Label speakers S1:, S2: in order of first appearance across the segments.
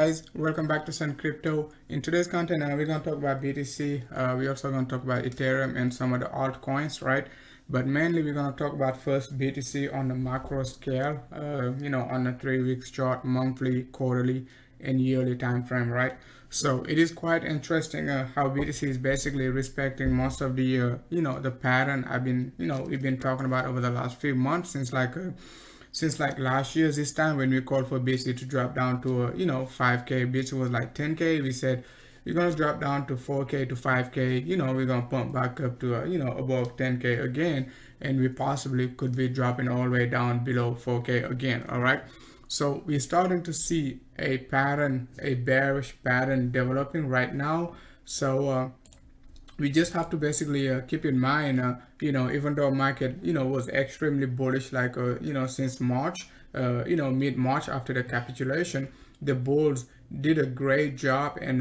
S1: Guys, welcome back to Sun Crypto. In today's content, we're going to talk about BTC. We're also going to talk about Ethereum and some of the altcoins, right? But mainly, we're going to talk about first BTC on the macro scale, on a 3 week chart, monthly, quarterly, and yearly time frame, right? So it is quite interesting how BTC is basically respecting most of the pattern we've been talking about over the last few months since last year's this time when we called for BTC to drop down to 5k. BTC was like 10k. We said we're gonna drop down to 4k to 5k. We're gonna pump back up to above 10k again, and we possibly could be dropping all the way down below 4k again. All right. So we're starting to see a pattern, a bearish pattern developing right now. So we just have to basically keep in mind, even though market, was extremely bullish, since March, mid-March after the capitulation, the bulls did a great job and,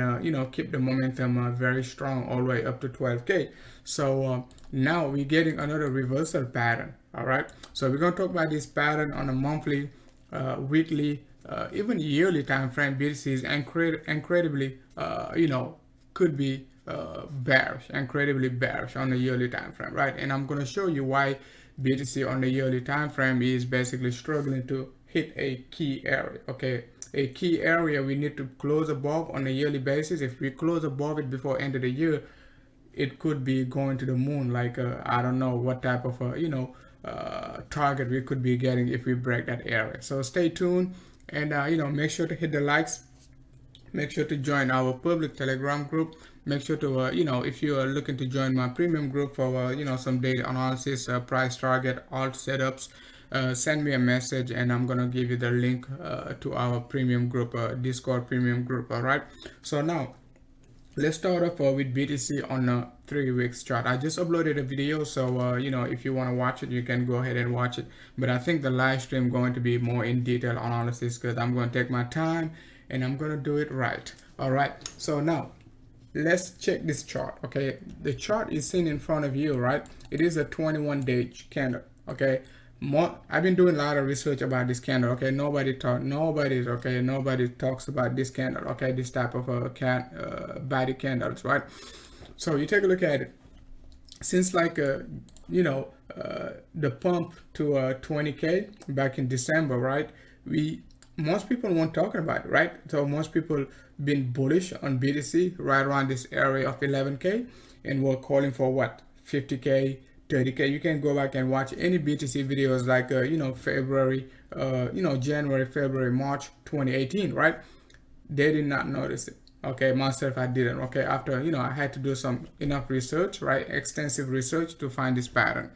S1: keep the momentum very strong all the way up to 12K. So now we're getting another reversal pattern. All right. So we're going to talk about this pattern on a monthly, weekly, even yearly time frame. BTC is incredibly, could be bearish, incredibly bearish on the yearly time frame, right? And I'm going to show you why BTC on the yearly time frame is basically struggling to hit a key area. Okay, a key area we need to close above on a yearly basis. If we close above it before end of the year, it could be going to the moon. I don't know what type of target we could be getting if we break that area. So stay tuned and make sure to hit the likes. Make sure to join our public Telegram group. Make sure to, if you are looking to join my premium group for, some data analysis, price target, alt setups, send me a message and I'm going to give you the link to our premium group, Discord premium group. All right. So now let's start off with BTC on a 3 weeks chart. I just uploaded a video, so if you want to watch it, you can go ahead and watch it. But I think the live stream going to be more in detail analysis because I'm going to take my time and I'm going to do it right. All right. So now let's check this chart. Okay, the chart is seen in front of you, right? It is a 21-day candle. Okay, I've been doing a lot of research about this candle. Okay, nobody talks about this candle. Okay, this type of body candles, right? So you take a look at it. Since the pump to 20k back in December, right? Most people weren't talking about it, right? So most people been bullish on BTC right around this area of 11k, and we're calling for what, 50k, 30k. You can go back and watch any BTC videos like February, January, February, March 2018, right? They did not notice it. Okay, myself, I didn't. Okay, after I had to do some enough research, right? Extensive research to find this pattern.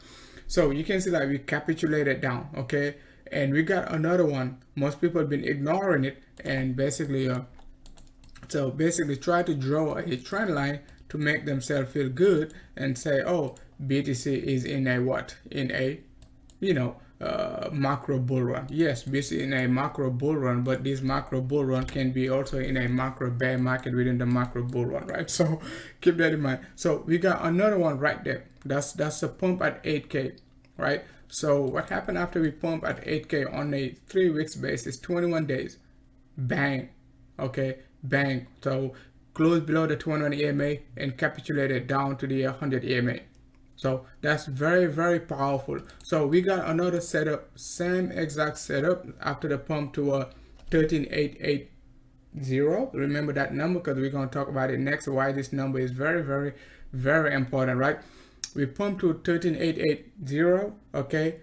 S1: So you can see that we capitulated down. Okay, and we got another one. Most people have been ignoring it and basically try to draw a trend line to make themselves feel good and say, oh, BTC is in a what, in a macro bull run. Yes, BTC in a macro bull run, but this macro bull run can be also in a macro bear market within the macro bull run, right? So keep that in mind. So we got another one right there. That's a pump at 8k, right? So what happened after we pump at 8k on a 3 weeks basis, 21 days, bang, okay, bang. So closed below the 21 EMA and capitulated down to the 100 EMA. So that's very, very powerful. So we got another setup, same exact setup after the pump to 13880. Remember that number because we're going to talk about it next, why this number is very, very, very important, right? We pumped to 13880, okay,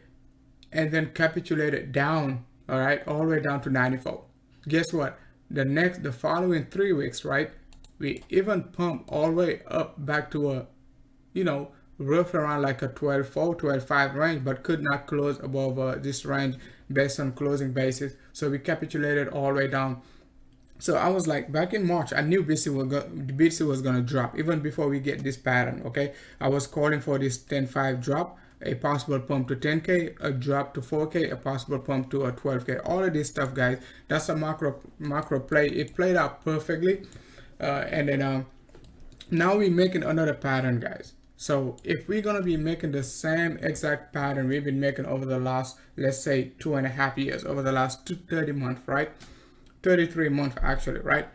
S1: and then capitulated down, all right, all the way down to 94. Guess what? The following 3 weeks, right, we even pumped all the way up back to a, roughly around like a 12.4, 12.5 range, but could not close above this range based on closing basis. So we capitulated all the way down. So I was like, back in March, I knew BTC was gonna drop even before we get this pattern. Okay, I was calling for this 10.5 drop, a possible pump to 10k, a drop to 4k, a possible pump to a 12k. All of this stuff, guys, that's a macro play. It played out perfectly, and then now we're making another pattern, guys. So if we're gonna be making the same exact pattern we've been making over the last, let's say, 2.5 years, over the last 30 months, right? 33 months actually, right?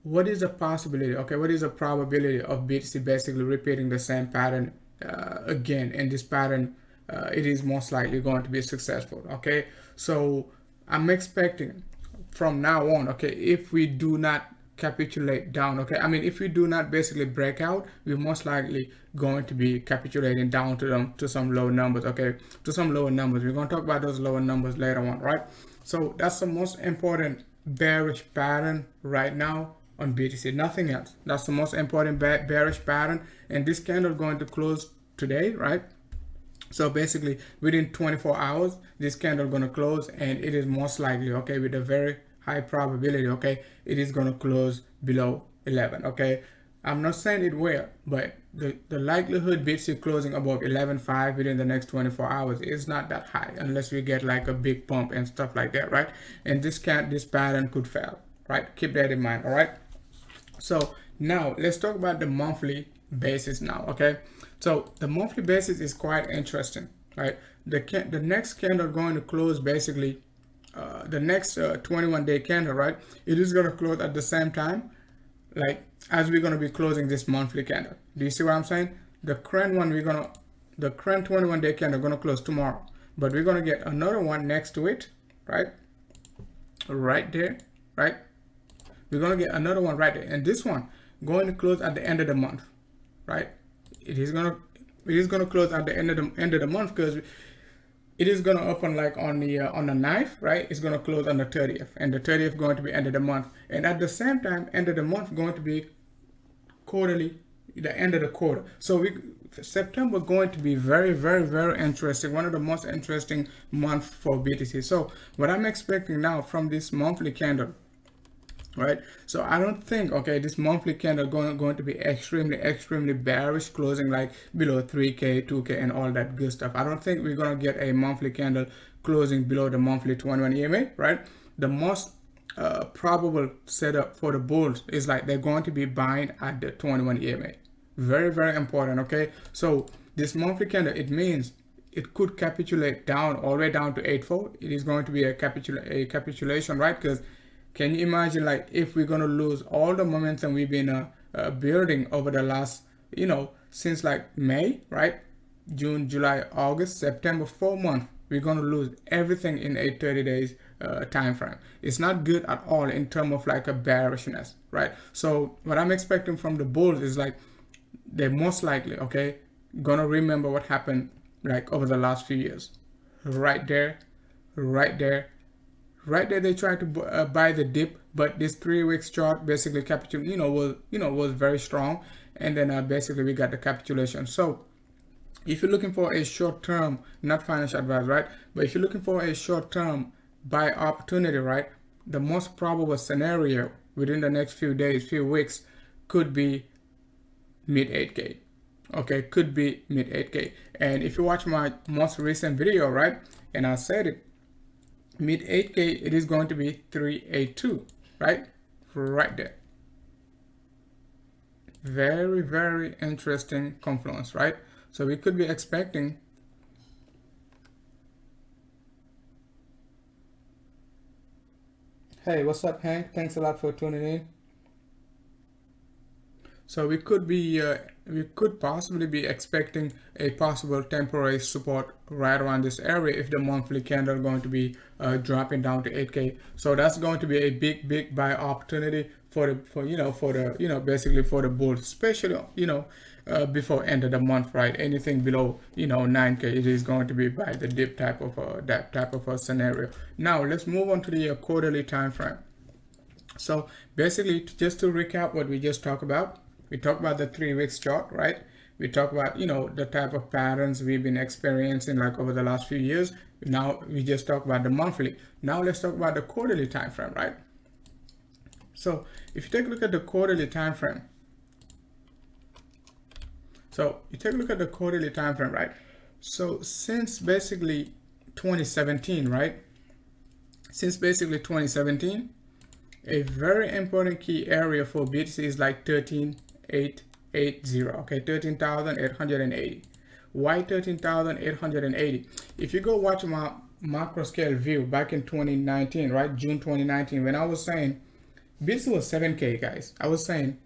S1: What is the possibility, okay, what is the probability of BTC basically repeating the same pattern again? And this pattern, it is most likely going to be successful, okay? So I'm expecting from now on, okay, if we do not capitulate down, okay, I mean, if we do not basically break out, we're most likely going to be capitulating down to some lower numbers, okay, to some lower numbers. We're going to talk about those lower numbers later on, right? So that's the most important bearish pattern right now on BTC, nothing else. That's the most important bearish pattern, and this candle going to close today, right? So basically within 24 hours this candle going to close, and it is most likely, okay, with a very high probability, okay, it is going to close below 11, okay. I'm not saying it will, but the likelihood BTC closing above 11.5 within the next 24 hours is not that high unless we get like a big pump and stuff like that, right? And this pattern could fail, right? Keep that in mind, all right? So now let's talk about the monthly basis now, okay? So the monthly basis is quite interesting, right? The next candle going to close basically, the next 21-day candle, right? It is going to close at the same time, like as we're going to be closing this monthly candle. Do you see what I'm saying? The current one, the current 21-day candle going to close tomorrow, but we're going to get another one next to it, right? Right there, right? We're going to get another one right there, and this one going to close at the end of the month, right? It is going to close at the end of the month, because it is going to open like on the 9th, right? It's going to close on the 30th, and the 30th going to be end of the month, and at the same time end of the month going to be quarterly, the end of the quarter. So September going to be very, very, very interesting, one of the most interesting months for BTC. So what I'm expecting now from this monthly candle, right? So I don't think, okay, this monthly candle going to be extremely bearish, closing like below 3k 2k and all that good stuff. I don't think we're going to get a monthly candle closing below the monthly 21 EMA, right? The most probable setup for the bulls is like they're going to be buying at the 21 EMA. Very, very important, okay? So this monthly candle, it means it could capitulate down all the way down to 8.4. It is going to be a capitulation, right? Because can you imagine, like, if we're going to lose all the momentum we've been building over the last, you know, since like May, right? June, July, August, September, 4 months, we're going to lose everything in a 30 days time frame. It's not good at all in terms of like a bearishness, right? So what I'm expecting from the bulls is like they're most likely, okay, gonna remember what happened like over the last few years. Right there, right there, right there, they tried to buy the dip, but this 3 weeks chart basically was very strong, and then basically we got the capitulation. So if you're looking for a short-term, not financial advice, right, but if you're looking for a short-term buy opportunity, right, the most probable scenario within the next few days, few weeks, could be mid 8k. Okay, could be mid 8k. And if you watch my most recent video, right, and I said it, mid 8k, it is going to be 382, right? Right there. Very, very interesting confluence, right? So we could be expecting Hey, what's up, Hank? Thanks a lot for tuning in. So we could possibly be expecting a possible temporary support right around this area if the monthly candle going to be dropping down to 8k. So that's going to be a big buy opportunity basically for the bulls, especially before end of the month, right? Anything below 9k, it is going to be by the dip type of that type of a scenario. Now let's move on to the quarterly time frame. So basically, just to recap what we just talked about, we talked about the 3 weeks chart, right? We talked about the type of patterns we've been experiencing like over the last few years. Now we just talked about the monthly. Now let's talk about the quarterly time frame, right? So if you take a look at the quarterly time frame, right? So since basically 2017, right? Since basically 2017, a very important key area for BTC is like 13,880, okay, 13,880. Why 13,880? If you go watch my macro scale view back in 2019, right? June 2019, when I was saying BTC was 7K, guys. I was saying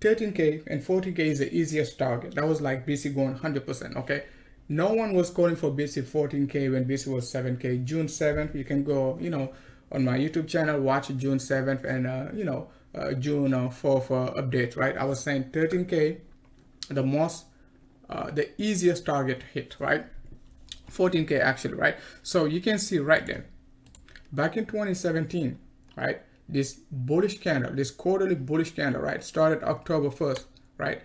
S1: 13K and 14K is the easiest target. That was like BTC going 100%, okay? No one was calling for BTC 14K when BTC was 7K. June 7th, you can go, on my YouTube channel, watch June 7th and, June 4th update, right? I was saying 13K, the easiest target to hit, right? 14K actually, right? So you can see right there, back in 2017, right? This bullish candle, this quarterly bullish candle, right? Started October 1st, right?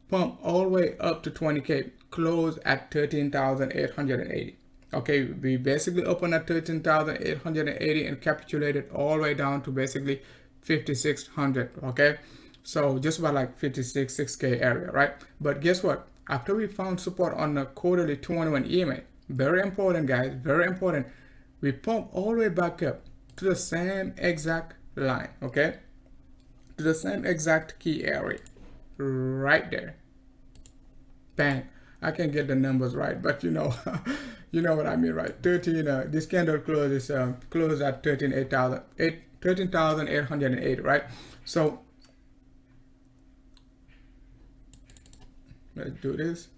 S1: Pump all the way up to 20K, close at 13,880. Okay, we basically opened at 13,880 and capitulated all the way down to basically 5,600. Okay, so just about like 6K area, right? But guess what? After we found support on the quarterly 21 EMA, very important, guys, very important. We pump all the way back up to the same exact line, okay, to the same exact key area right there. Bang. I can't get the numbers right, but you know you know what I mean, right? 13 this candle closes closed at 13,880, right? So let's do this.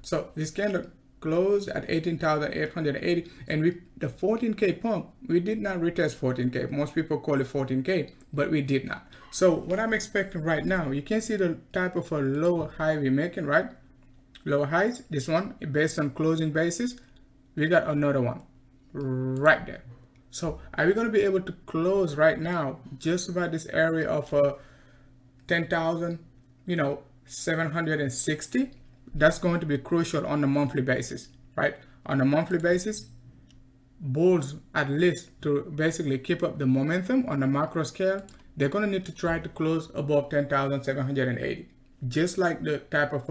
S1: So this candle closed at 18,880, and with the 14K pump, we did not retest 14K. Most people call it 14K, but we did not. So what I'm expecting right now, you can see the type of a lower high we're making, right? Lower highs, this one based on closing basis, we got another one right there. So are we going to be able to close right now just about this area of 10,000, 760? That's going to be crucial on a monthly basis, right? On a monthly basis, bulls, at least to basically keep up the momentum on the macro scale, they're going to need to try to close above 10,780, just like the type of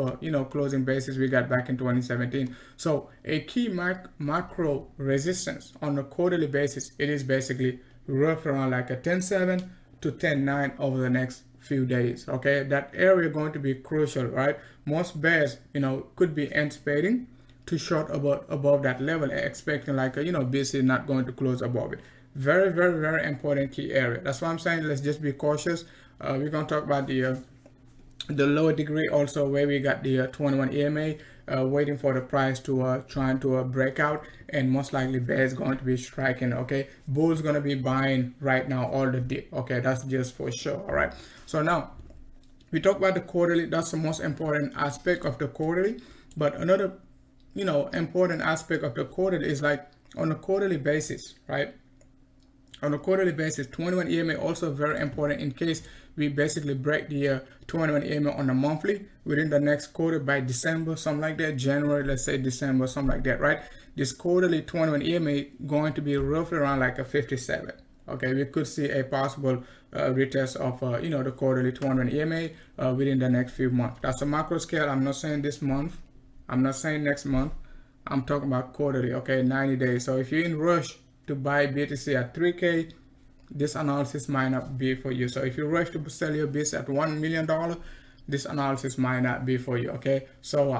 S1: closing basis we got back in 2017. So a key macro resistance on a quarterly basis, it is basically roughly around like a 10.7 to 10.9 over the next few days. Okay, that area going to be crucial, right? Most bears could be anticipating to short above that level, expecting like BC not going to close above it. Very, very, very important key area. That's why I'm saying let's just be cautious. We're going to talk about the lower degree also, where we got the 21 EMA waiting for the price to trying to break out, and most likely bears going to be striking. Okay, bulls going to be buying right now all the dip. Okay, that's just for sure. All right, so now we talk about the quarterly. That's the most important aspect of the quarterly. But another important aspect of the quarterly is like on a quarterly basis, right? On a quarterly basis, 21 EMA also very important in case we basically break the 21 EMA on a monthly within the next quarter by December, something like that, January, let's say December, something like that, right? This quarterly 21 EMA going to be roughly around like a 57. Okay, we could see a possible retest of the quarterly 21 EMA within the next few months. That's a macro scale. I'm not saying this month, I'm not saying next month, I'm talking about quarterly. Okay, 90 days. So if you're in rush to buy BTC at 3K, this analysis might not be for you. So if you rush to sell your BTC at $1 million, this analysis might not be for you. Okay, so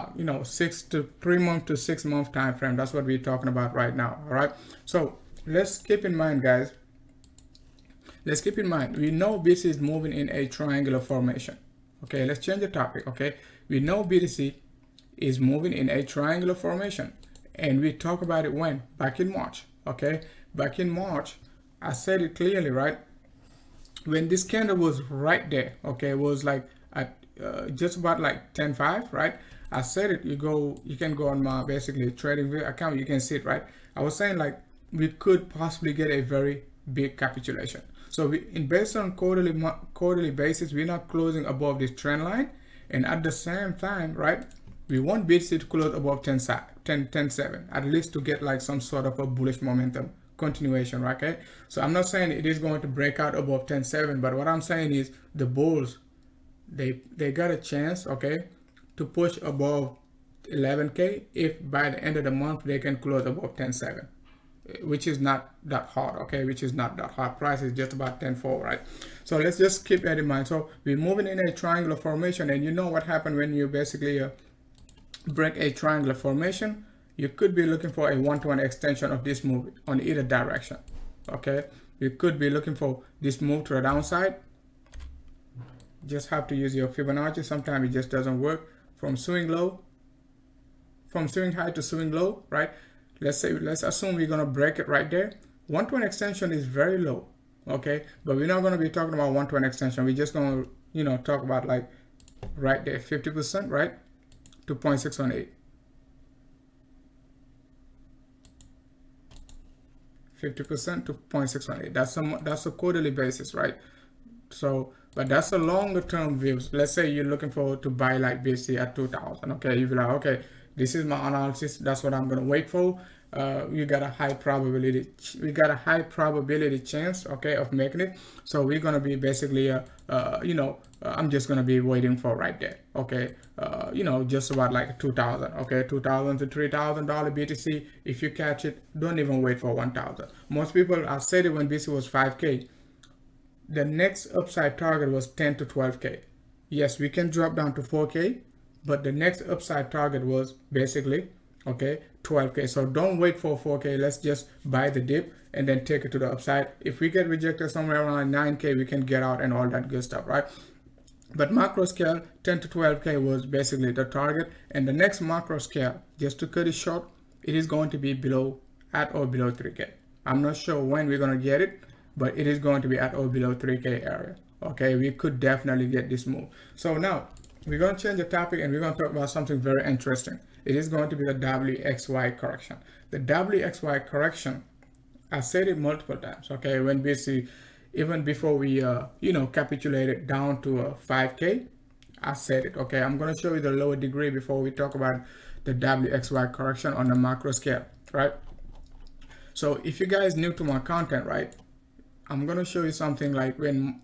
S1: 3 month to 6 month time frame, that's what we're talking about right now. All right, so let's keep in mind, guys, let's keep in mind, we know BTC is moving in a triangular formation. Okay, let's change the topic. Okay, we know BTC is moving in a triangular formation, and we talk about it when back in March. Okay, back in March, I said it clearly, right? When this candle was right there, okay, it was like at just about like 10.5, right? I said it. You can go on my basically trading account. You can see it, right? I was saying like we could possibly get a very big capitulation. So based on quarterly basis, we're not closing above this trend line, and at the same time, right, we want BTC to close above 10.7 at least to get like some sort of a bullish momentum continuation, right? Okay, so I'm not saying it is going to break out above 10.7, but what I'm saying is the bulls, they got a chance, okay, to push above 11K if by the end of the month they can close above 10.7. which is not that hard, okay, which is not that hard. Price is just about 10.4, right? So let's just keep that in mind. So we're moving in a triangular formation, and you know what happened when you basically break a triangular formation. You could be looking for a one-to-one extension of this move on either direction, okay? You could be looking for this move to the downside. Just have to use your Fibonacci. Sometimes it just doesn't work. From swing low, from swing high to swing low, right? Let's assume we're gonna break it right there. One-to-one extension is very low, okay? But we're not gonna be talking about one-to-one extension. We're just gonna, you know, talk about like right there, 50%, right? To 0.618. 50% to 0.618. That's a quarterly basis, right? So, but that's a longer term view. Let's say you're looking for to buy like BTC at 2000. Okay, you'll be like, okay, this is my analysis. That's what I'm gonna wait for. You got a high probability. We got a high probability chance, okay, of making it. So we're gonna be basically, I'm just gonna be waiting for right there, okay. Just about like 2000, okay, 2000 to $3,000 BTC. If you catch it, don't even wait for 1000. Most people, I said it when BTC was 5K. The next upside target was 10 to 12K. Yes, we can drop down to 4K, but the next upside target was basically, okay, 12K. So don't wait for 4K. Let's just buy the dip and then take it to the upside. If we get rejected somewhere around 9K, we can get out and all that good stuff, right? But macro scale, 10 to 12K was basically the target. And the next macro scale, just to cut it short, it is going to be at or below 3K. I'm not sure when we're going to get it, but it is going to be at or below 3K area. Okay, we could definitely get this move. So now we're going to change the topic and we're going to talk about something very interesting. It is going to be the WXY correction. The WXY correction, I said it multiple times, okay, when BTC, even before we, capitulated down to 5K, I said it, okay. I'm going to show you the lower degree before we talk about the WXY correction on the macro scale, right? So if you guys new to my content, right, I'm going to show you something like when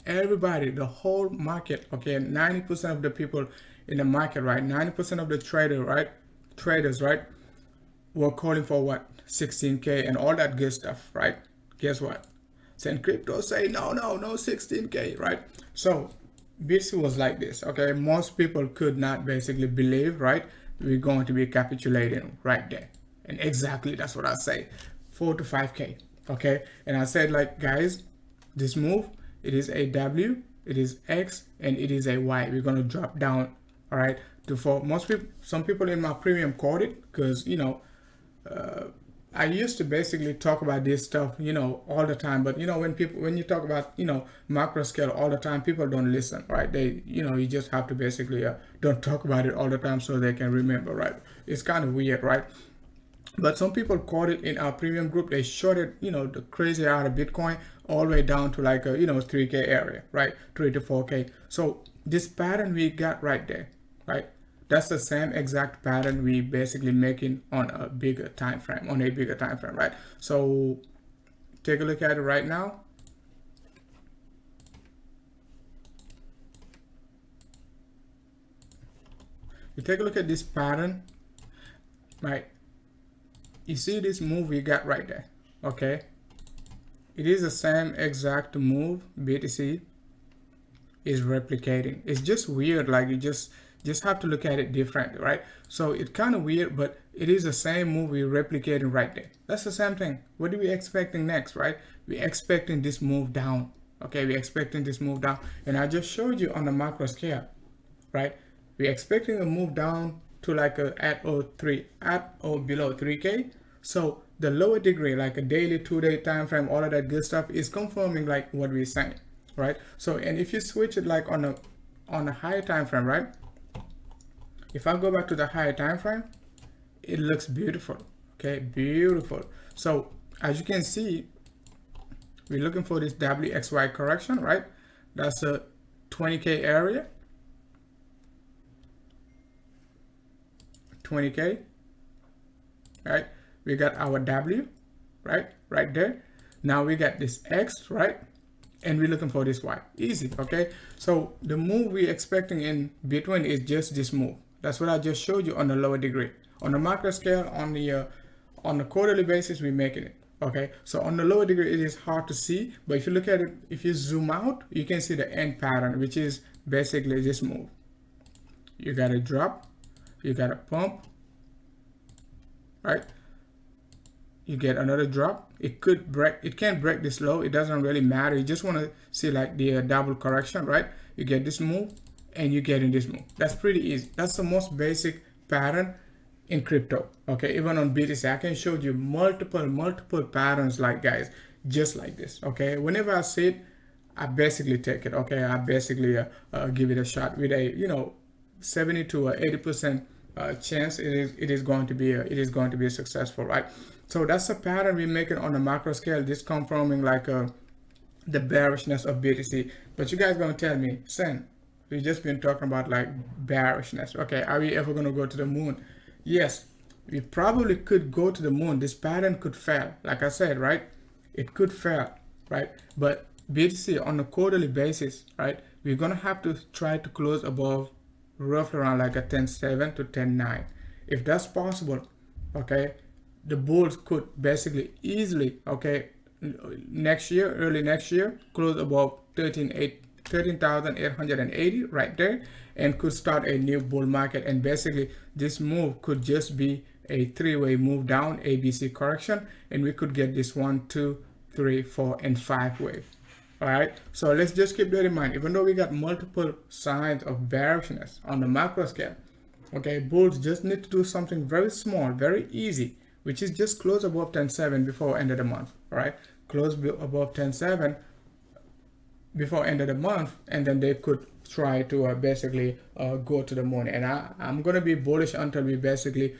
S1: everybody, the whole market, okay, 90% of the people in the market, right, 90% of the traders, right, were calling for what, 16K and all that good stuff, right? Guess what? Send crypto say no 16K, right? So BTC was like this, okay? Most people could not basically believe, right, we're going to be capitulating right there. And exactly that's what I say, 4 to 5K. Okay, and I said, like, guys, this move, it is a W, it is X, and it is a Y. We're gonna drop down, all right, to for most people. Some people in my premium caught it because I used to basically talk about this stuff, all the time. But when you talk about macro scale all the time, people don't listen, right? They you just have to basically don't talk about it all the time so they can remember, right? It's kind of weird, right? But some people caught it in our premium group. They shorted, the crazy out of Bitcoin all the way down to like a, 3K area, right? 3 to 4K. So this pattern we got right there, right? That's the same exact pattern we basically making on a bigger time frame, right? So take a look at it right now. You take a look at this pattern, right? You see this move we got right there, okay? It is the same exact move BTC is replicating. It's just weird, like you just have to look at it differently, right? So it's kind of weird, but it is the same move we're replicating right there. That's the same thing. What are we expecting next, right? We're expecting this move down, okay? We're expecting this move down, and I just showed you on the macro scale, right? We're expecting a move down to like a at or below 3K. So the lower degree, like a daily, 2-day time frame, all of that good stuff is confirming like what we're saying, right? So, and if you switch it like on a higher time frame, right? If I go back to the higher time frame, it looks beautiful, okay? Beautiful. So as you can see, we're looking for this WXY correction, right? That's a 20K area. 20K, right? We got our W, right there. Now we got this X, right? And we're looking for this Y. Easy, okay? So the move we're expecting in between is just this move. That's what I just showed you on the lower degree. On the macro scale, on on a quarterly basis, we're making it. Okay, so on the lower degree, it is hard to see, but if you look at it, if you zoom out, you can see the end pattern, which is basically this move. You got a drop, you got a pump, right? You get another drop. It could break, it can't break this low, it doesn't really matter. You just want to see like the double correction, right? You get this move and you get in this move. That's pretty easy. That's the most basic pattern in crypto. Okay, even on BTC, I can show you multiple patterns, like, guys, just like this. Okay, whenever I see it, I basically take it. Okay, I basically give it a shot with a 70 to 80% chance it is going to be successful, right? So that's the pattern we make it on the macro scale. This confirming like the bearishness of BTC. But you guys gonna tell me, Sen, we've just been talking about like bearishness. Okay, are we ever gonna go to the moon? Yes, we probably could go to the moon. This pattern could fail. Like I said, right? It could fail, right? But BTC on a quarterly basis, right? We're gonna have to try to close above roughly around like a 10.7 to 10.9. If that's possible, okay, the bulls could basically easily, okay, early next year, close above 13,880 right there, and could start a new bull market. And basically this move could just be a three-way move down, ABC correction, and we could get this 1, 2, 3, 4, and 5 wave. All right, so let's just keep that in mind. Even though we got multiple signs of bearishness on the macro scale, okay, bulls just need to do something very small, very easy, which is just close above 10.7 before end of the month. All right, close above 10.7 before end of the month, and then they could try to basically go to the moon. And I'm gonna be bullish until we basically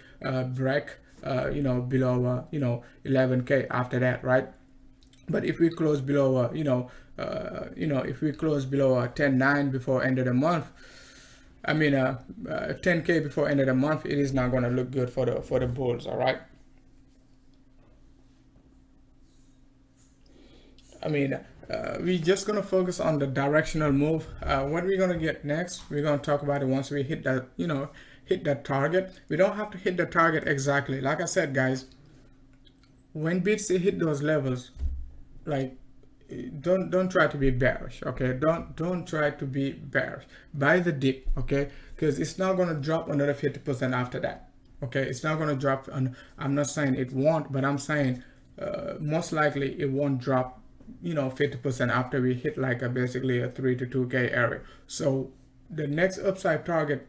S1: break below 11K after that, right? But if we close below if we close below 10.9 before end of the month, 10K before end of the month, it is not going to look good for the bulls. All right, we're just going to focus on the directional move. What we're going to get next, we're going to talk about it once we hit that hit that target. We don't have to hit the target exactly. Like I said, guys, when BTC hit those levels, like, don't try to be bearish. Okay, don't try to be bearish. Buy the dip, okay, because it's not going to drop another 50% after that. Okay, it's not going to drop. I'm not saying it won't, but I'm saying most likely it won't drop 50% after we hit like basically a 3 to 2K area. So the next upside target,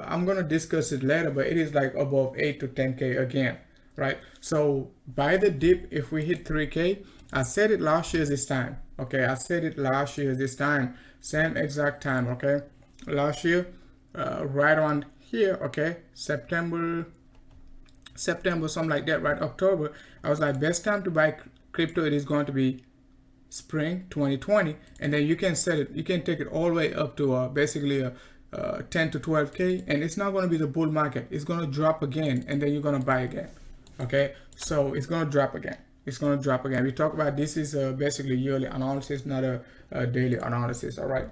S1: I'm going to discuss it later, but it is like above 8 to 10K again, right? So buy the dip if we hit 3K. I said it last year this time. Okay, I said it last year this time, same exact time. Okay, last year, right around here. Okay, September, something like that, right? October. I was like, best time to buy crypto, it is going to be spring 2020, and then you can set it. You can take it all the way up to basically 10 to 12K, and it's not going to be the bull market. It's going to drop again, and then you're going to buy again. Okay, so it's going to drop again. It's going to drop again. We talk about this is basically yearly analysis, not a daily analysis. All right,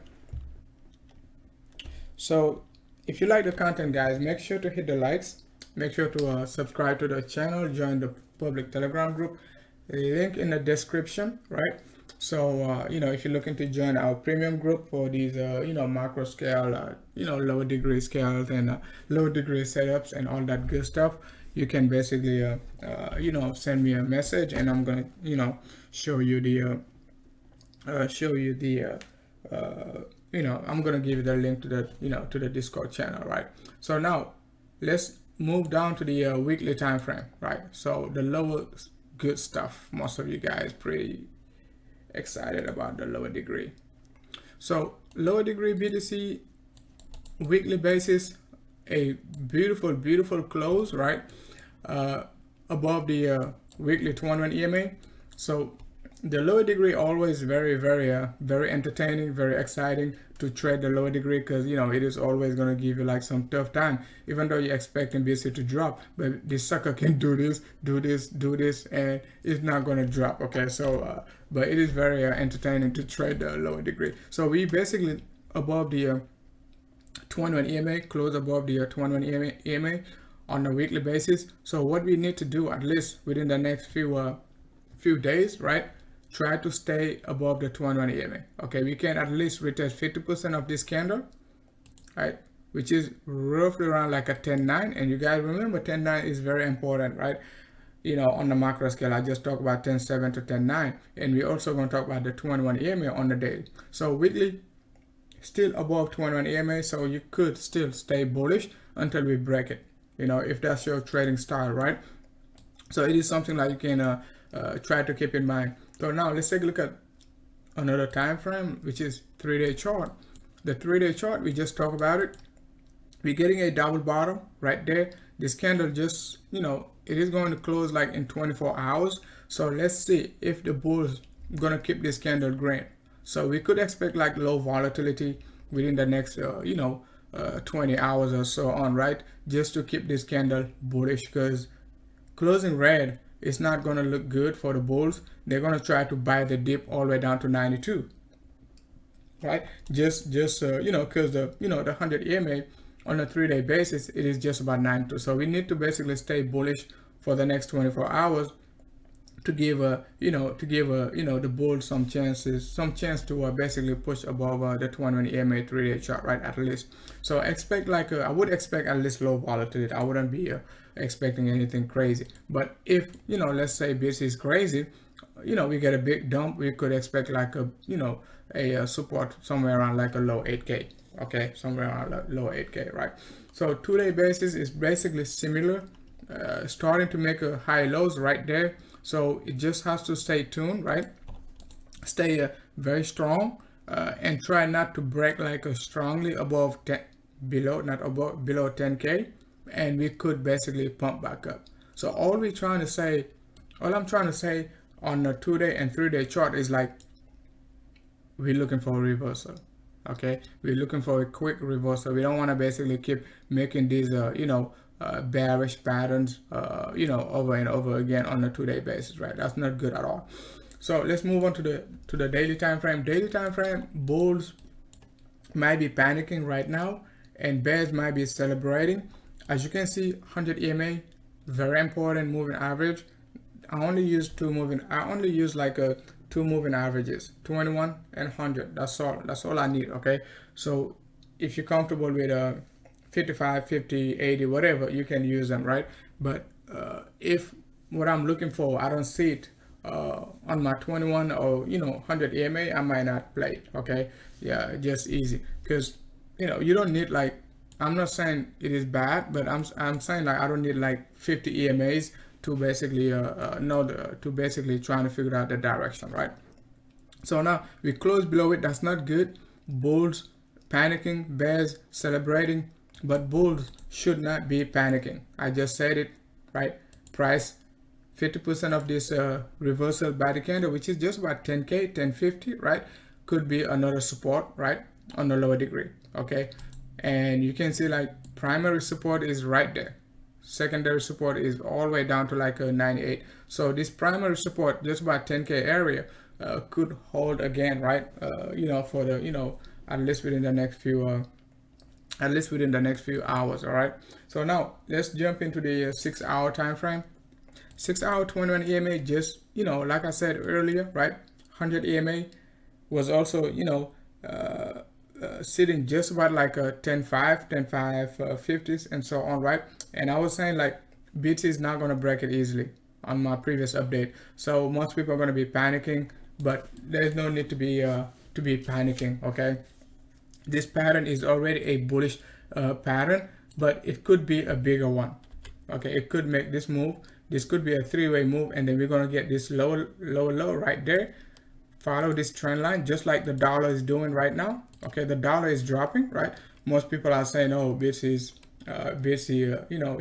S1: so if you like the content, guys, make sure to hit the likes, make sure to subscribe to the channel, join the public Telegram group, the link in the description, right? So if you're looking to join our premium group for these macro scale, lower degree scales and lower degree setups and all that good stuff, you can basically send me a message, and I'm gonna show you the I'm gonna give you the link to the to the Discord channel, right? So now let's move down to the weekly time frame, right? So the lower good stuff, most of you guys pretty excited about the lower degree. So lower degree BTC weekly basis, a beautiful close, right? Above the weekly 2-1 EMA. So the lower degree always very entertaining, very exciting to trade the lower degree, because it is always going to give you like some tough time, even though you're expecting BTC to drop, but this sucker can do this, and it's not going to drop. Okay, so but it is very entertaining to trade the lower degree. So we basically above the 2-1 EMA, close above the 2-1 EMA on a weekly basis. So what we need to do, at least within the next few days, right? Try to stay above the 200 EMA. Okay, we can at least retest 50% of this candle, right? Which is roughly around like a 10.9. And you guys remember 10.9 is very important, right? You know, on the macro scale, I just talked about 10.7 to 10.9, and we're also going to talk about the 21 EMA on the daily. So weekly, still above 21 EMA, so you could still stay bullish until we break it, you know, if that's your trading style, right? So it is something like you can try to keep in mind. So now let's take a look at another time frame, which is 3-day chart. The 3-day chart, we just talked about it. We're getting a double bottom right there. This candle just, you know, it is going to close like in 24 hours. So let's see if the bulls going to keep this candle green. So we could expect like low volatility within the next, 20 hours or so on, right? Just to keep this candle bullish, because closing red is not going to look good for the bulls. They're going to try to buy the dip all the way down to 92, right? Just you know, because the, you know, the 100 EMA on a 3-day basis, it is just about 92. So we need to basically stay bullish for the next 24 hours to give the bulls some chance to basically push above the 200 EMA 3-day chart, right? At least. So expect like I would expect at least low volatility. I wouldn't be expecting anything crazy. But if, you know, let's say BTC is crazy, you know, we get a big dump, we could expect like a support somewhere around like a low 8K. Okay, somewhere around low 8K, right? So 2-day basis is basically similar, starting to make a high lows right there. So it just has to stay tuned, right? Stay very strong, and try not to break like strongly above 10, below 10K, and we could basically pump back up. So all I'm trying to say on the 2-day and 3-day chart is like, we're looking for a reversal. Okay, we're looking for a quick reversal. We don't want to basically keep making these bearish patterns over and over again on a 2-day basis, right? That's not good at all. So let's move on to the daily time frame. Daily time frame, bulls might be panicking right now and bears might be celebrating. As you can see, 100 EMA, very important moving average. I only use two moving averages, 21 and 100. That's all I need. Okay, so if you're comfortable with 55, 50, 80, whatever, you can use them, right? But if what I'm looking for, I don't see it on my 21 or 100 EMA, I might not play it. Okay, yeah, just easy, because you don't need like, I'm not saying it is bad, but I'm saying like I don't need like 50 EMAs to basically to basically trying to figure out the direction, right? So now we close below it. That's not good. Bulls panicking, bears celebrating, but bulls should not be panicking. I just said it, right? Price 50% of this reversal body candle, which is just about 10K, 1050, right? Could be another support, right? On the lower degree, okay? And you can see like primary support is right there. Secondary support is all the way down to like a 98. So this primary support, just about 10K area, could hold again, right? For the, at least within the next few hours. All right, so now let's jump into the 6-hour time frame. 6-hour 21 EMA, just like I said earlier, right? 100 EMA was also sitting just about like a 10.5 50s and so on, right? And I was saying like BTC is not going to break it easily on my previous update. So most people are going to be panicking, but there's no need to be panicking. Okay, this pattern is already a bullish pattern, but it could be a bigger one. Okay, it could make this move. This could be a 3-way move, and then we're going to get this low right there. Follow this trend line just like the dollar is doing right now. Okay, the dollar is dropping, right? Most people are saying, oh, BTC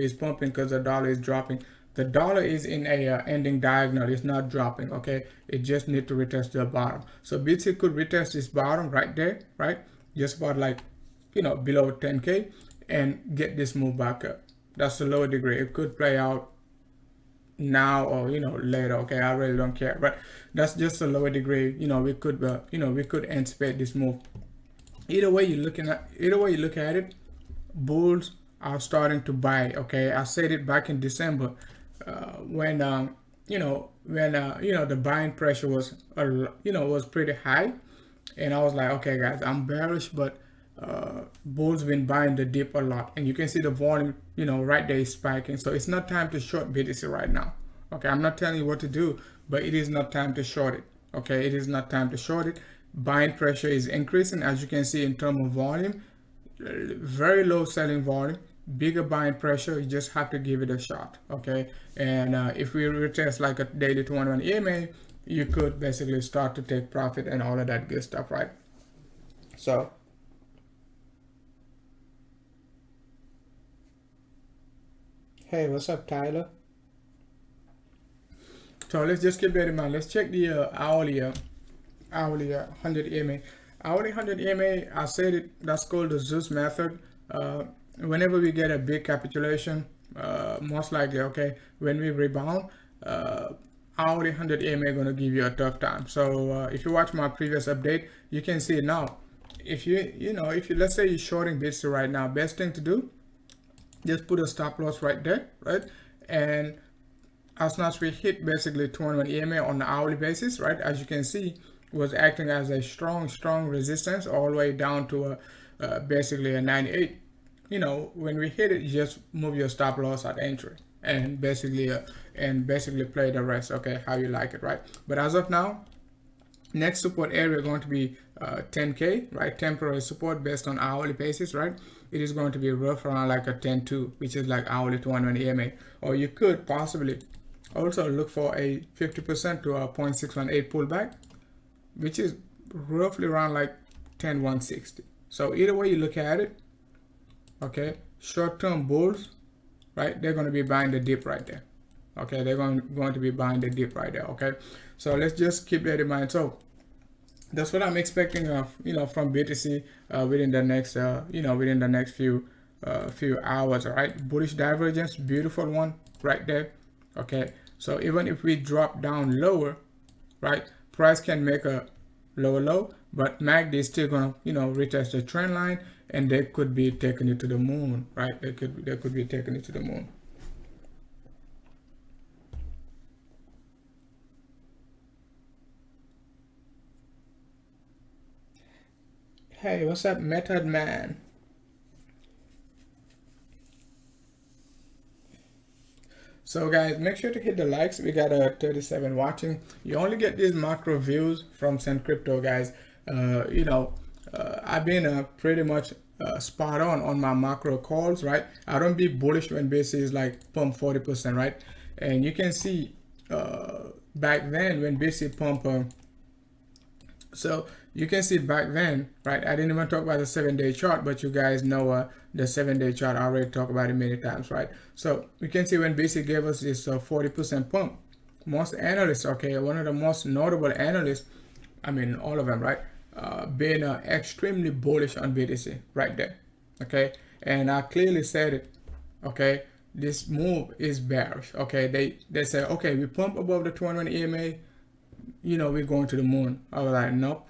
S1: is pumping because the dollar is dropping. The dollar is in a ending diagonal. It's not dropping. Okay, it just need to retest the bottom. So BTC could retest this bottom right there, right? Just about like below 10K, and get this move back up. That's the lower degree. It could play out now or later. Okay, I really don't care, but that's just a lower degree. We could anticipate this move. Either way you look at it, bulls I was starting to buy. Okay, I said it back in December, when the buying pressure was was pretty high, and I was like, okay, guys, I'm bearish, but bulls been buying the dip a lot, and you can see the volume, right there is spiking. So it's not time to short BTC right now. Okay, I'm not telling you what to do, but it is not time to short it. Okay, it is not time to short it. Buying pressure is increasing, as you can see in terms of volume. Very low selling volume, bigger buying pressure. You just have to give it a shot. Okay, and if we retest like a daily 21 EMA, you could basically start to take profit and all of that good stuff, right? So hey, what's up, Tyler? So let's just keep that in mind. Let's check the hourly 100 EMA. Hourly 100 EMA, I said it, that's called the Zeus method. Whenever we get a big capitulation, most likely, okay, when we rebound, hourly 100 EMA going to give you a tough time. So if you watch my previous update, you can see it now. If if you, let's say you're shorting BTC right now, best thing to do, just put a stop loss right there, right? And as soon as we hit basically 21 EMA on the hourly basis, right, as you can see, was acting as a strong resistance all the way down to basically a 98. When we hit it, you just move your stop loss at entry and basically play the rest, okay, how you like it, right? But as of now, next support area going to be 10K, right? Temporary support based on hourly basis, right? It is going to be rough around like a 10.2, which is like hourly 21 EMA. Or you could possibly also look for a 50% to a 0.618 pullback, which is roughly around like 10.160. So either way you look at it, okay, short-term bulls, right, they're going to be buying the dip right there. Okay, they're going to be buying the dip right there. Okay, so let's just keep that in mind. So that's what I'm expecting from BTC within the next within the next few hours. All right, bullish divergence, beautiful one right there. Okay, so even if we drop down lower, right, price can make a lower low, but MACD is still gonna retest the trend line, and they could be taking it to the moon, right? They could be taking it to the moon. Hey, what's up, Method Man? So guys, make sure to hit the likes. We got 37 watching. You only get these macro views from Sun Crypto, guys. I've been pretty much spot on my macro calls, right? I don't be bullish when BTC is like pump 40%, right? And you can see back then when BTC pump so you can see back then, right? I didn't even talk about the 7-day chart, but you guys know the 7-day chart. I already talked about it many times, right? So you can see when BTC gave us this 40% pump, most analysts, okay, one of the most notable analysts, I mean all of them, right, being extremely bullish on BTC right there, okay? And I clearly said it, okay? This move is bearish, okay? They say, okay, we pump above the 21 EMA, we're going to the moon. I was like, nope.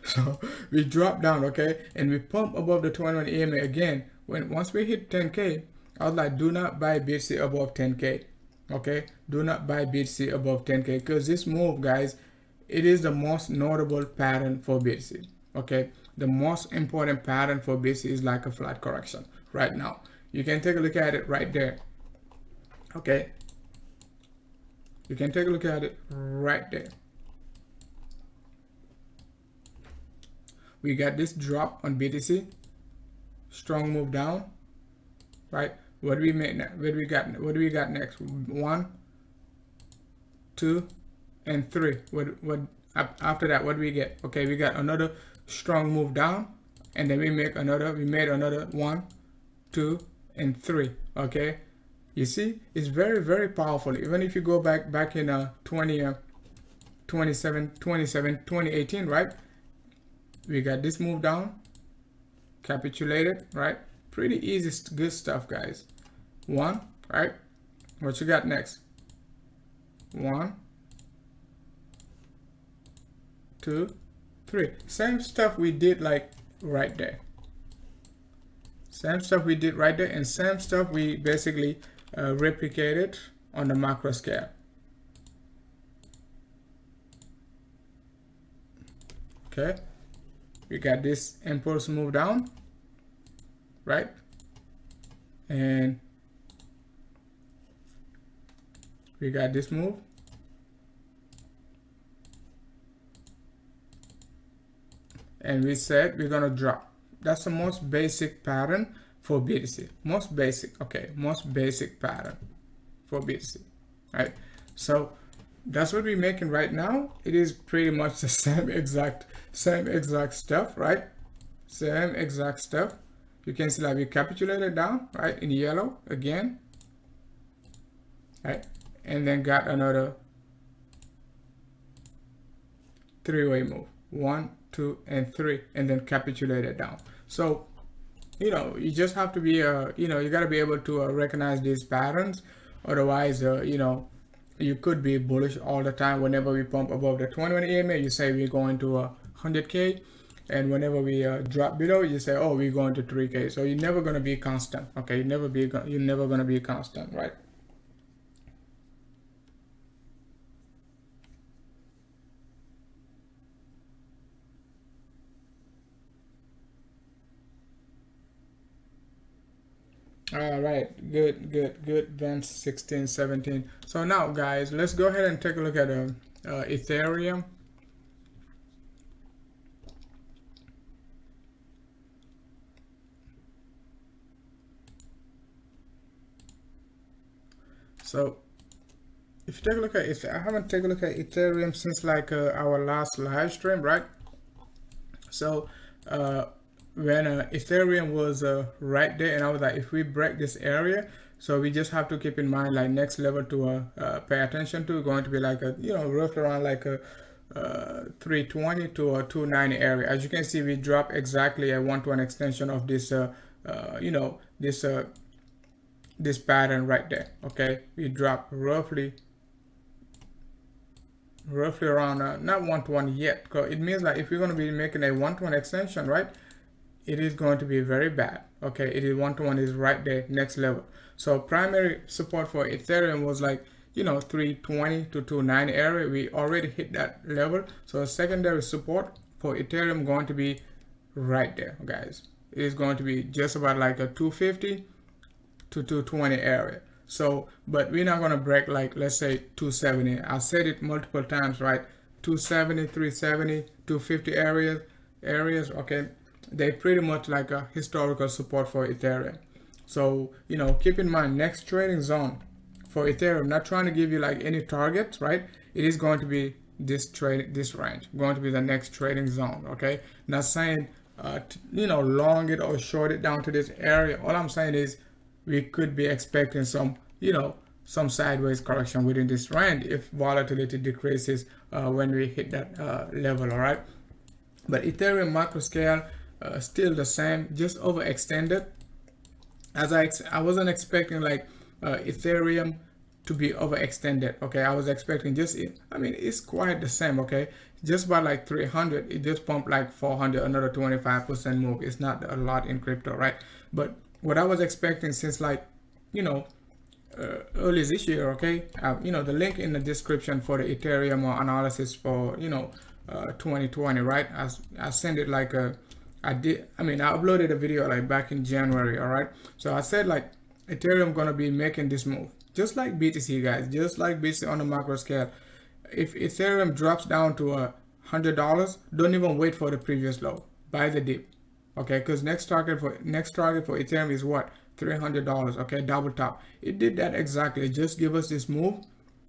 S1: So we drop down, okay, and we pump above the 21 EMA again. Once we hit 10K, I was like, do not buy BTC above 10K, okay? Do not buy BTC above 10K, because this move, guys, it is the most notable pattern for BTC, okay? The most important pattern for BTC is like a flat correction right now. You can take a look at it right there, okay? You can take a look at it right there. We got this drop on BTC, strong move down, right? What do we make now? What do we got next? 1, 2, and 3. What after that? What do we get? Okay, we got another strong move down, and then we made another 1, 2, and 3. Okay, you see, it's very powerful. Even if you go back in 2018, right? We got this move down, capitulated, right? Pretty easy, good stuff, guys. 1, right? What you got next? 1, 2, 3. Same stuff we did like right there. Same stuff we did right there, and same stuff we basically replicated on the macro scale. Okay, we got this impulse move down, right? And we got this move. And we said we're gonna drop. That's the most basic pattern for BTC. Most basic, okay, most basic pattern for BTC, right? So that's what we're making right now. It is pretty much the same exact stuff, right? Same exact stuff. You can see like we capitulated down, right, in yellow again, right, and then got another three-way move, 1, 2, and 3, and then capitulated down. So you just have to be you got to be able to recognize these patterns. Otherwise you could be bullish all the time. Whenever we pump above the 21 EMA, you say we're going to 100K, and whenever we drop below, you say, oh, we're going to 3K. So you're never going to be constant. Okay, you're never going to be constant, right? All right, good. Then 16, 17. So now, guys, let's go ahead and take a look at Ethereum. So if you take a look at it, I haven't taken a look at Ethereum since like our last live stream, right? So when Ethereum was right there, and I was like, if we break this area, so we just have to keep in mind like next level to pay attention to, going to be like a roughly around like a 320 to a 290 area. As you can see, we drop exactly a 1-to-1 extension of this this pattern right there. Okay, we drop roughly around not 1-to-1 yet, because it means like if we're going to be making a 1-to-1 extension, right, it is going to be very bad. Okay, it is 1-to-1 is right there, next level. So primary support for Ethereum was like 320 to 290 area. We already hit that level. So secondary support for Ethereum going to be right there, guys. It is going to be just about like a 250 to 220 area. So but we're not going to break like, let's say 270. I said it multiple times, right? 270, 370, 250 areas, okay, they pretty much like a historical support for Ethereum. So keep in mind, next trading zone for Ethereum, not trying to give you like any targets, right? It is going to be this range, going to be the next trading zone. Okay, not saying long it or short it down to this area. All I'm saying is we could be expecting some some sideways correction within this range if volatility decreases when we hit that level. All right, but Ethereum macro scale still the same, just overextended. As I wasn't expecting like Ethereum to be overextended. Okay, I was expecting it's quite the same. Okay, just about like 300, it just pumped like 400, another 25% move. It's not a lot in crypto, right? But what I was expecting since like early this year, okay, the link in the description for the Ethereum analysis for 2020, right? I sent it like I uploaded a video like back in January. All right, so I said like Ethereum gonna be making this move just like BTC, guys, just like BTC on the macro scale. If Ethereum drops down to $100, don't even wait for the previous low, buy the dip. Okay, because next target for Ethereum is what? $300. Okay, double top. It did that exactly. Just give us this move.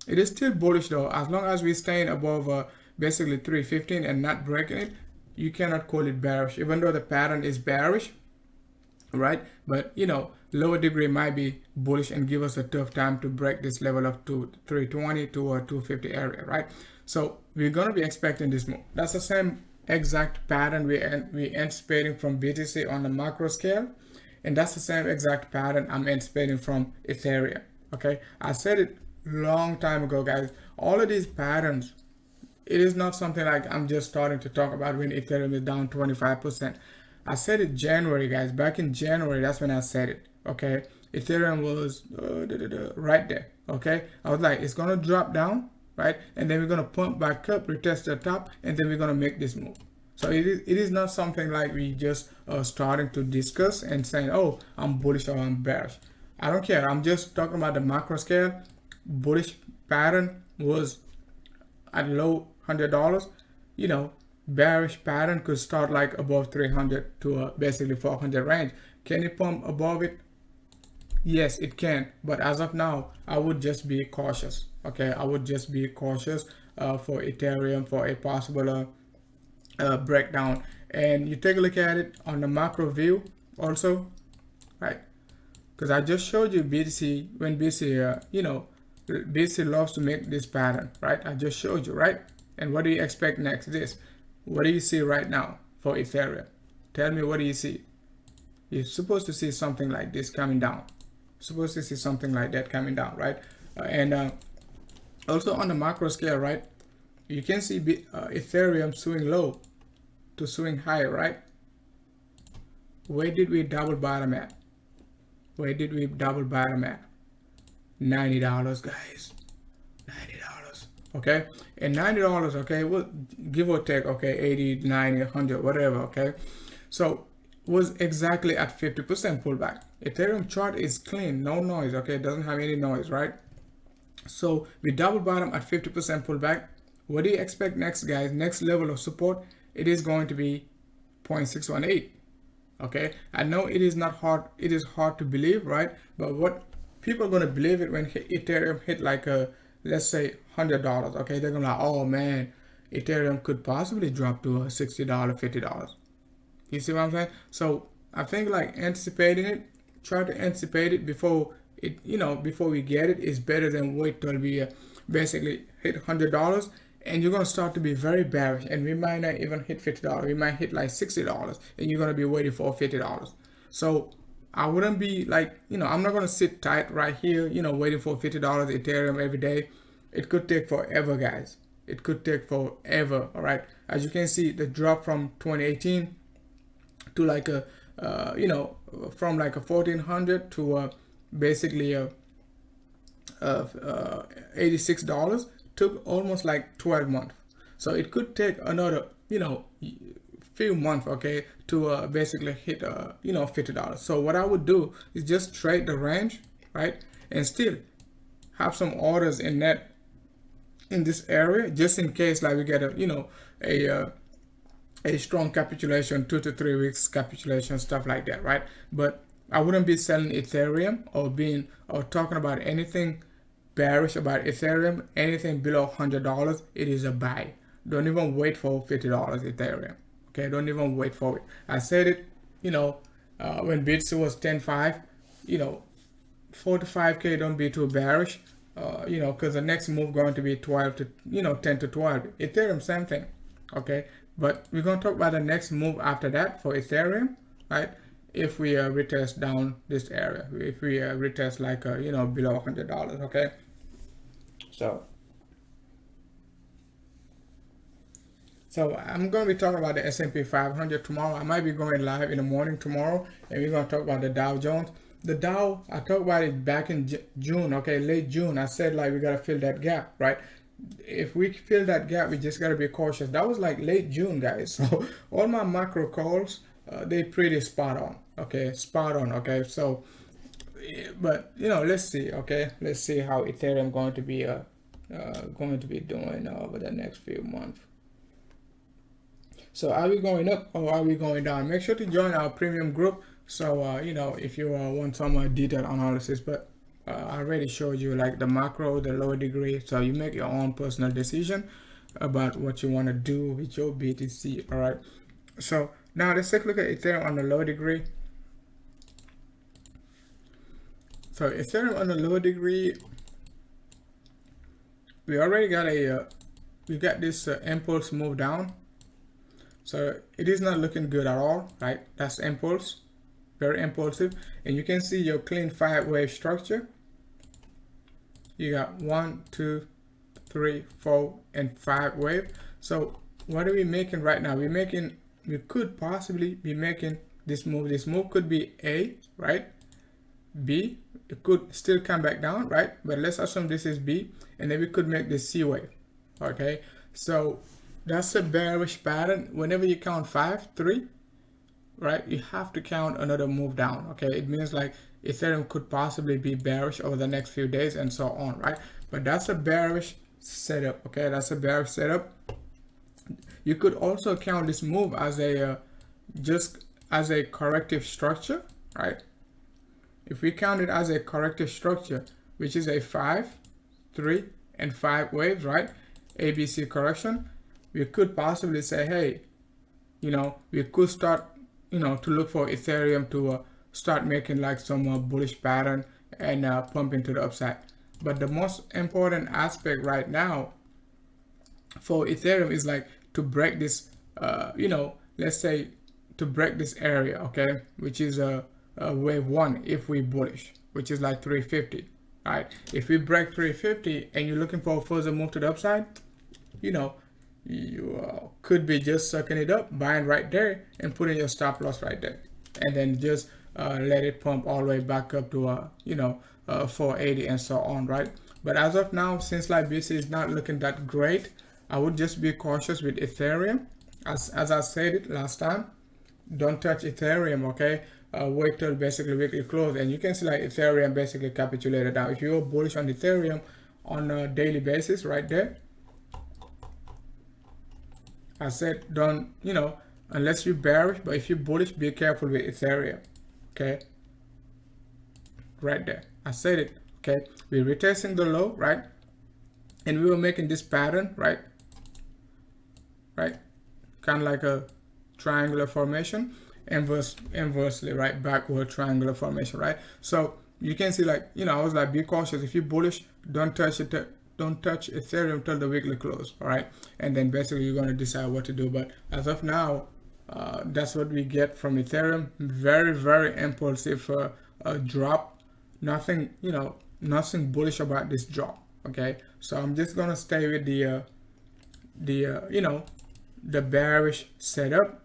S1: It is still bullish though, as long as we staying above basically 315 and not breaking it. You cannot call it bearish, even though the pattern is bearish, right? But lower degree might be bullish and give us a tough time to break this level of 320 to a 250 area, right? So we're gonna be expecting this move. That's the same exact pattern we anticipating from BTC on the macro scale, and that's the same exact pattern I'm anticipating from Ethereum. Okay, I said it long time ago, guys. All of these patterns, it is not something like I'm just starting to talk about when Ethereum is down 25%. I said it January, guys. Back in January, that's when I said it. Okay, Ethereum was right there. Okay, I was like, it's gonna drop down, right, and then we're gonna pump back up, retest the top, and then we're gonna make this move. So it is not something like we just starting to discuss and saying, oh, I'm bullish or I'm bearish. I don't care. I'm just talking about the macro scale. Bullish pattern was at low $100. You know, bearish pattern could start like above 300 to basically 400 range. Can it pump above it? Yes, it can. But as of now, I would just be cautious. Okay, I would just be cautious for Ethereum for a possible breakdown. And you take a look at it on the macro view also, right? Because I just showed you BTC when BTC, BTC loves to make this pattern, right? I just showed you, right? And what do you expect next? This. What do you see right now for Ethereum? Tell me, what do you see? You're supposed to see something like this coming down. Supposed to see something like that coming down, right? And also on the macro scale, right? You can see Ethereum swing low to swing high, right? Where did we double bottom at? Where did we double bottom at? $90, guys. $90. Okay, and $90, okay, well, give or take, okay, 80, 90, 100, whatever, okay. So was exactly at 50% pullback. Ethereum chart is clean, no noise, okay, it doesn't have any noise, right? So we double bottom at 50% pullback. What do you expect next, guys? Next level of support, it is going to be 0.618. Okay, I know it is not hard, it is hard to believe, right? But what people are going to believe it when Ethereum hit like a, let's say $100, okay, they're gonna be like, oh man, Ethereum could possibly drop to $60, $50. You see what I'm saying? So I think like anticipating it, try to anticipate it before it, before we get it, is better than wait till we basically hit $100 and you're gonna start to be very bearish, and we might not even hit $50. We might hit like $60 and you're gonna be waiting for $50. So I wouldn't be like, I'm not gonna sit tight right here, waiting for $50 Ethereum every day. It could take forever, guys. It could take forever. All right, as you can see, the drop from 2018 to like a from like a 1400 to basically $86 took almost like 12 months. So it could take another few months, okay, to basically hit $50. So what I would do is just trade the range, right, and still have some orders in this area, just in case like we get a strong capitulation, 2 to 3 weeks capitulation, stuff like that, right? But I wouldn't be selling Ethereum or talking about anything bearish about Ethereum. Anything below $100, it is a buy. Don't even wait for $50 Ethereum. Okay, don't even wait for it. I said it, when BTC was 10.5, 4 to 5K, don't be too bearish, because the next move going to be 12 to 10 to 12. Ethereum, same thing. Okay, but we're going to talk about the next move after that for Ethereum, right? If we retest down this area, if we retest like below $100, okay? So I'm going to be talking about the S&P 500 tomorrow. I might be going live in the morning tomorrow, and we're going to talk about the Dow Jones. The Dow, I talked about it back in June, okay, late June. I said like we got to fill that gap, right? If we fill that gap, we just got to be cautious. That was like late June, guys. So all my macro calls, they pretty spot on, okay, spot on, okay. So, but let's see, okay, let's see how Ethereum going to be doing over the next few months. So are we going up or are we going down? Make sure to join our premium group. So if you want some detailed analysis, but I already showed you like the macro, the lower degree, so you make your own personal decision about what you want to do with your BTC. All right, so now let's take a look at Ethereum on the lower degree. So Ethereum on the lower degree, we already got we got this impulse move down. So it is not looking good at all, right? That's impulse, very impulsive. And you can see your clean 5-wave structure. You got 1, 2, 3, 4, and 5 wave. So what are we making right now? We're making we could possibly be making this move. This move could be A, right? B, it could still come back down, right? But let's assume this is B, and then we could make this C wave. Okay, so that's a bearish pattern. Whenever you count 5, 3, right, you have to count another move down. Okay, it means like Ethereum could possibly be bearish over the next few days and so on, right? But that's a bearish setup. Okay, that's a bearish setup. You could also count this move as a just as a corrective structure, right? If we count it as a corrective structure, which is a 5, 3, and 5 waves, right? ABC correction, we could possibly say, hey, we could start, to look for Ethereum to start making like some bullish pattern and pump into the upside. But the most important aspect right now for Ethereum is like to break this, let's say to break this area, okay, which is a wave 1 if we bullish, which is like 350, right? If we break 350 and you're looking for a further move to the upside, you could be just sucking it up, buying right there and putting your stop loss right there, and then just let it pump all the way back up to 480 and so on, right? But as of now, since like BTC is not looking that great, I would just be cautious with Ethereum. As I said it last time, don't touch Ethereum, okay? Wait till basically weekly close, and you can see like Ethereum basically capitulated. Now if you're bullish on Ethereum on a daily basis right there, I said don't, unless you're bearish, but if you're bullish, be careful with Ethereum, okay? Right there, I said it, okay? We're retesting the low, right? And we were making this pattern, right? Kind of like a triangular formation, inversely, right? Backward triangular formation, right? So you can see like, I was like, be cautious. If you're bullish, don't touch it. Don't touch Ethereum till the weekly close, all right? And then basically you're going to decide what to do. But as of now, that's what we get from Ethereum. Very, very impulsive drop. Nothing, nothing bullish about this drop, okay? So I'm just going to stay with the bearish setup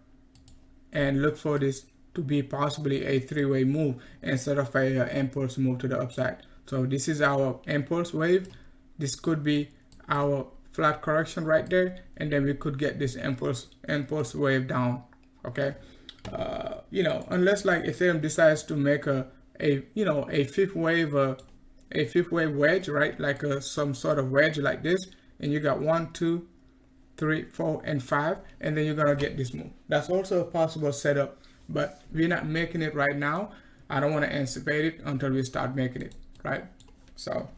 S1: and look for this to be possibly a 3-way move instead of a impulse move to the upside. So this is our impulse wave. This could be our flat correction right there, and then we could get this impulse wave down, okay? Unless like Ethereum decides to make a fifth wave wedge, right? Like some sort of wedge like this, and you got 1, 2, 3, 4, and 5, and then you're gonna get this move. That's also a possible setup, but we're not making it right now. I don't want to anticipate it until we start making it, right? So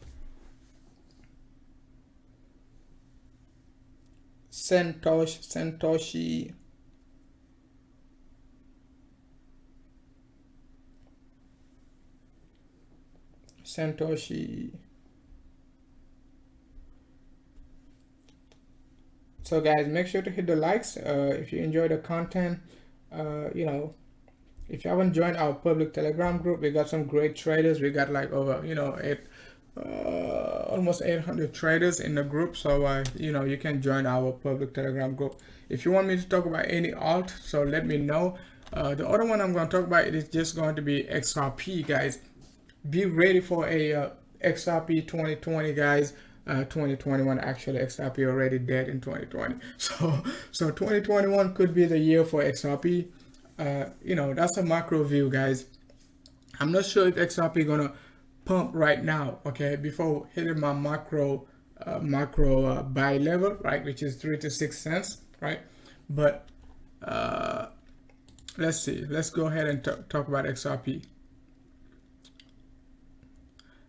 S1: Satoshi. So guys, make sure to hit the likes if you enjoy the content. If you haven't joined our public Telegram group, we got some great traders. We got like over almost 800 traders in the group, so you can join our public Telegram group. If you want me to talk about any alt, so let me know. The other one I'm going to talk about, it is just going to be XRP, guys. Be ready for a XRP 2020, guys. 2021, actually XRP already dead in 2020, so 2021 could be the year for XRP. That's a macro view, guys. I'm not sure if XRP gonna pump right now, okay, before hitting my macro buy level, right, which is 3 to 6 cents, right? But let's see, let's go ahead and talk about XRP.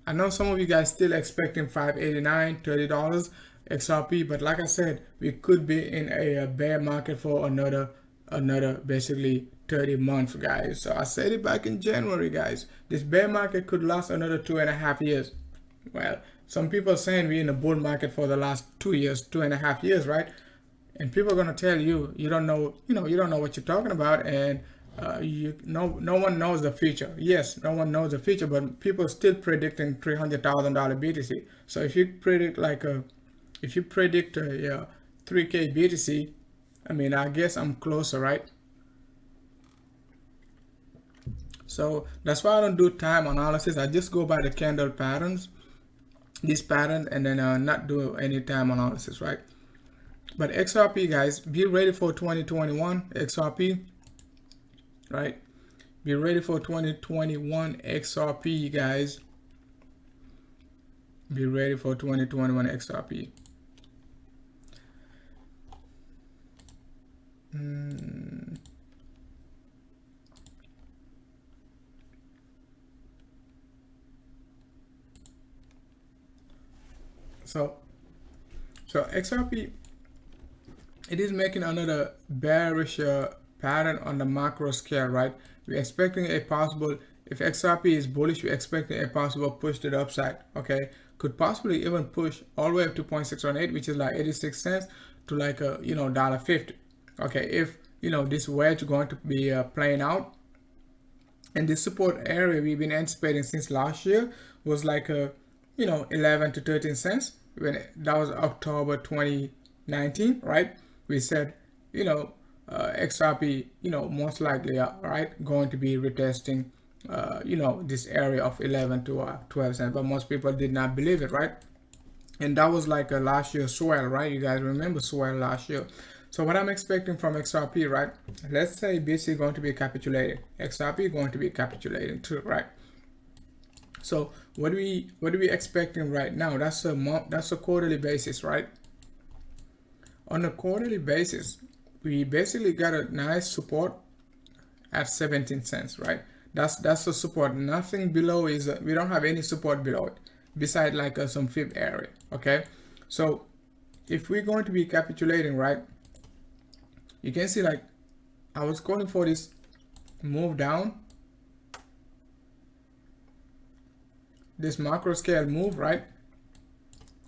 S1: I know some of you guys still expecting $5.89, $30 XRP, but like I said, we could be in a bear market for another basically 30 months, guys. So I said it back in January, guys. This bear market could last another 2.5 years. Well, some people are saying we're in a bull market for the last 2 years, 2.5 years, right? And people are gonna tell you, you don't know what you're talking about, and no one knows the future. Yes, no one knows the future, but people are still predicting $300,000 BTC. So if you predict a 3K BTC, I mean, I guess I'm closer, right? So that's why I don't do time analysis. I just go by the candle patterns, this pattern, and then not do any time analysis, right? But XRP, guys, be ready for 2021 XRP, right? Be ready for 2021 XRP, guys. Be ready for 2021 XRP. So XRP, it is making another bearish pattern on the macro scale, right? We're expecting a possible, if XRP is bullish, we're expecting a possible push to the upside, okay? Could possibly even push all the way up to 0.618, which is like 86 cents, to like a, you know, $1.50. Okay, if, you know, this wedge going to be playing out. And this support area we've been anticipating since last year was like a, you know, 11 to 13 cents when that was October 2019, right? We said, you know, XRP, you know, most likely, right, going to be retesting, you know, this area of 11 to 12 cents, but most people did not believe it, right? And that was like a last year swell, right? You guys remember swell last year. So what I'm expecting from XRP, right? Let's say BTC going to be capitulating, XRP going to be capitulating too, right? So what are we expecting right now? That's a quarterly basis, right? On a quarterly basis, we basically got a nice support at 17 cents, right? That's the support. Nothing below is we don't have any support below it, beside like some fib area, okay? So if we're going to be capitulating, right, you can see like I was calling for this move down, this macro scale move, right?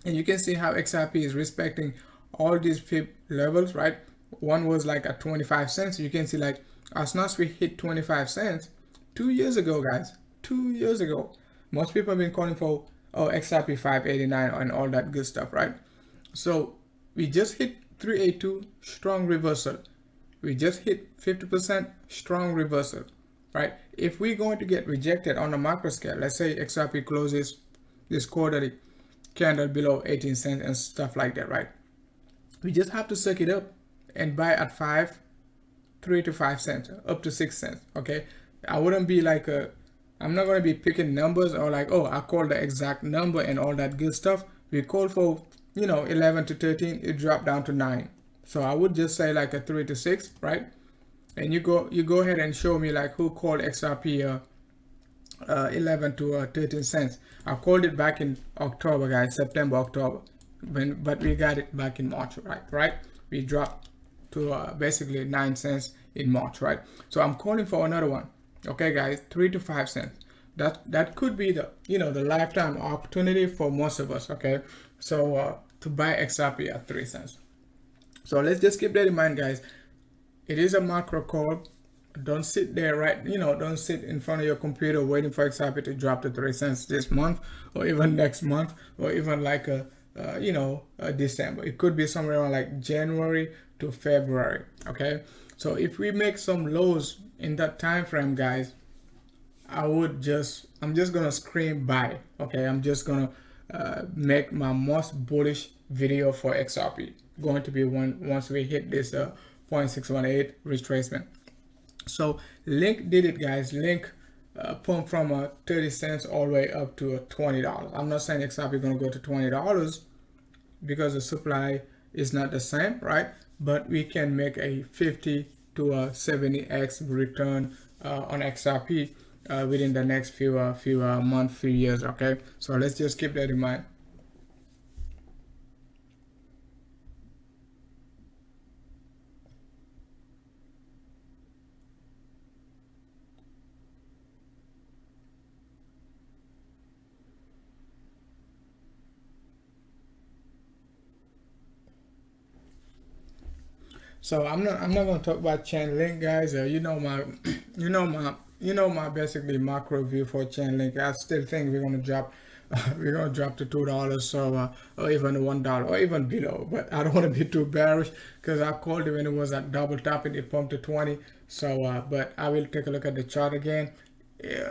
S1: And you can see how XRP is respecting all these fib levels, right? One was like at 25 cents. You can see like as soon as we hit 25 cents 2 years ago, guys, 2 years ago, most people have been calling for, oh, XRP 589 and all that good stuff, right? So we just hit 382, strong reversal. We just hit 50% strong reversal, right? If we're going to get rejected on the macro scale, let's say XRP closes this quarterly candle below 18 cents and stuff like that, right? We just have to suck it up and buy at 3 to 5 cents, up to 6 cents, okay? I wouldn't be like I'm not going to be picking numbers or like, oh, I called the exact number and all that good stuff. We called for, you know, 11 to 13, it dropped down to 9. So I would just say like a 3 to 6, right? And you go ahead and show me like who called XRP 11 to 13 cents. I called it back in October, guys, September, October, but we got it back in March, right? We dropped to basically 9 cents in March, right? So I'm calling for another one, okay, guys, 3 to 5 cents. That could be the, you know, the lifetime opportunity for most of us, okay? So to buy XRP at 3 cents. So let's just keep that in mind, guys. It is a macro call. Don't sit there, right? You know, don't sit in front of your computer waiting for XRP to drop to 3 cents this month or even next month or even like December. It could be somewhere around like January to February, okay? So if we make some lows in that time frame, guys, I'm just gonna scream buy, okay? I'm just gonna make my most bullish video for XRP. Going to be once we hit this 0.618 retracement. So Link did it, guys. Link pumped from 30 cents all the way up to $20. I'm not saying XRP gonna go to $20 because the supply is not the same, right? But we can make a 50 to 70x return on XRP within the next few months, few years, okay? So let's just keep that in mind. So I'm not gonna talk about Chainlink, guys. You know my basically macro view for Chainlink. I still think we're gonna drop to $2, so or even $1 or even below. But I don't want to be too bearish because I called it when it was at double top and it pumped to 20. So but I will take a look at the chart again.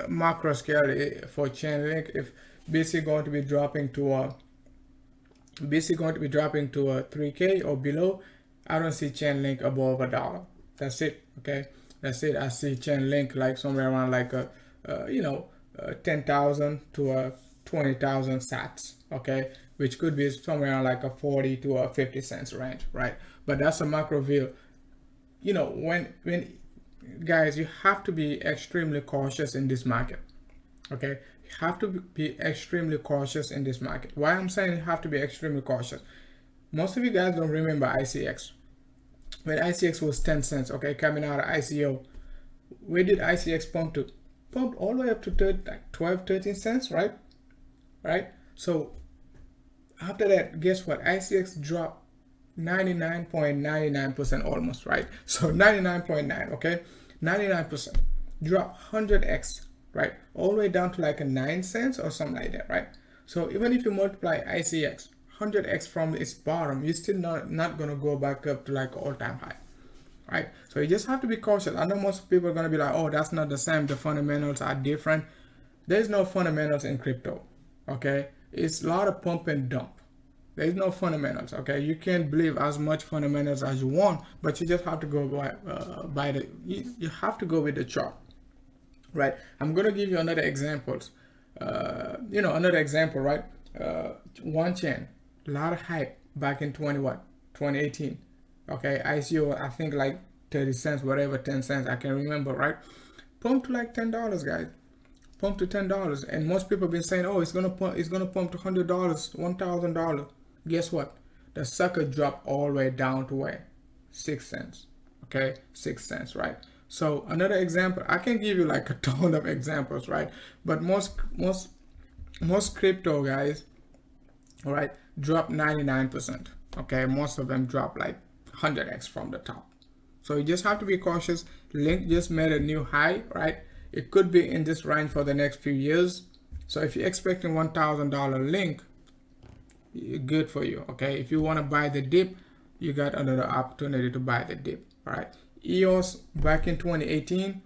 S1: macro scale for Chainlink. If BC going to be dropping to a 3K or below, I don't see Chainlink above $1. That's it. Okay, that's it. I see Chainlink like somewhere around like a 10,000 to 20,000 sats. Okay, which could be somewhere around like a 40 to a 50 cents range, right? But that's a macro view. When guys, you have to be extremely cautious in this market. Okay, you have to be extremely cautious in this market. Why I'm saying you have to be extremely cautious? Most of you guys don't remember ICX. When ICX was 10 cents, okay, coming out of ICO, where did ICX pump to? Pumped all the way up to 12, 13 cents, right? So after that, guess what? ICX dropped 99.99% almost, right? So 99.9, okay, 99% drop 100x, right, all the way down to like a 9 cents or something like that, right? So even if you multiply ICX 100x from its bottom, you're still not gonna go back up to like all-time high, right? So you just have to be cautious. I know most people are gonna be like, oh, that's not the same, the fundamentals are different. There's no fundamentals in crypto, okay? It's a lot of pump and dump. There's no fundamentals, okay? You can believe as much fundamentals as you want, but you just have to go by the you have to go with the chart, right? I'm gonna give you another examples. Another example, right? One chain, a lot of hype back in 2018, okay? ICO, I think like 30 cents, whatever, 10 cents, I can remember, right? Pump to like $10, guys. Pump to $10, and most people have been saying, oh, it's gonna pump to $100, $1,000. Guess what? The sucker dropped all the way down to where? 6 cents. Okay, 6 cents, right? So another example, I can give you like a ton of examples, right? But most crypto guys, all right, drop 99%. Okay, most of them drop like 100x from the top. So you just have to be cautious. Link just made a new high, right? It could be in this range for the next few years. So if you're expecting $1,000 link, good for you. Okay, if you want to buy the dip, you got another opportunity to buy the dip. All right, EOS back in 2018,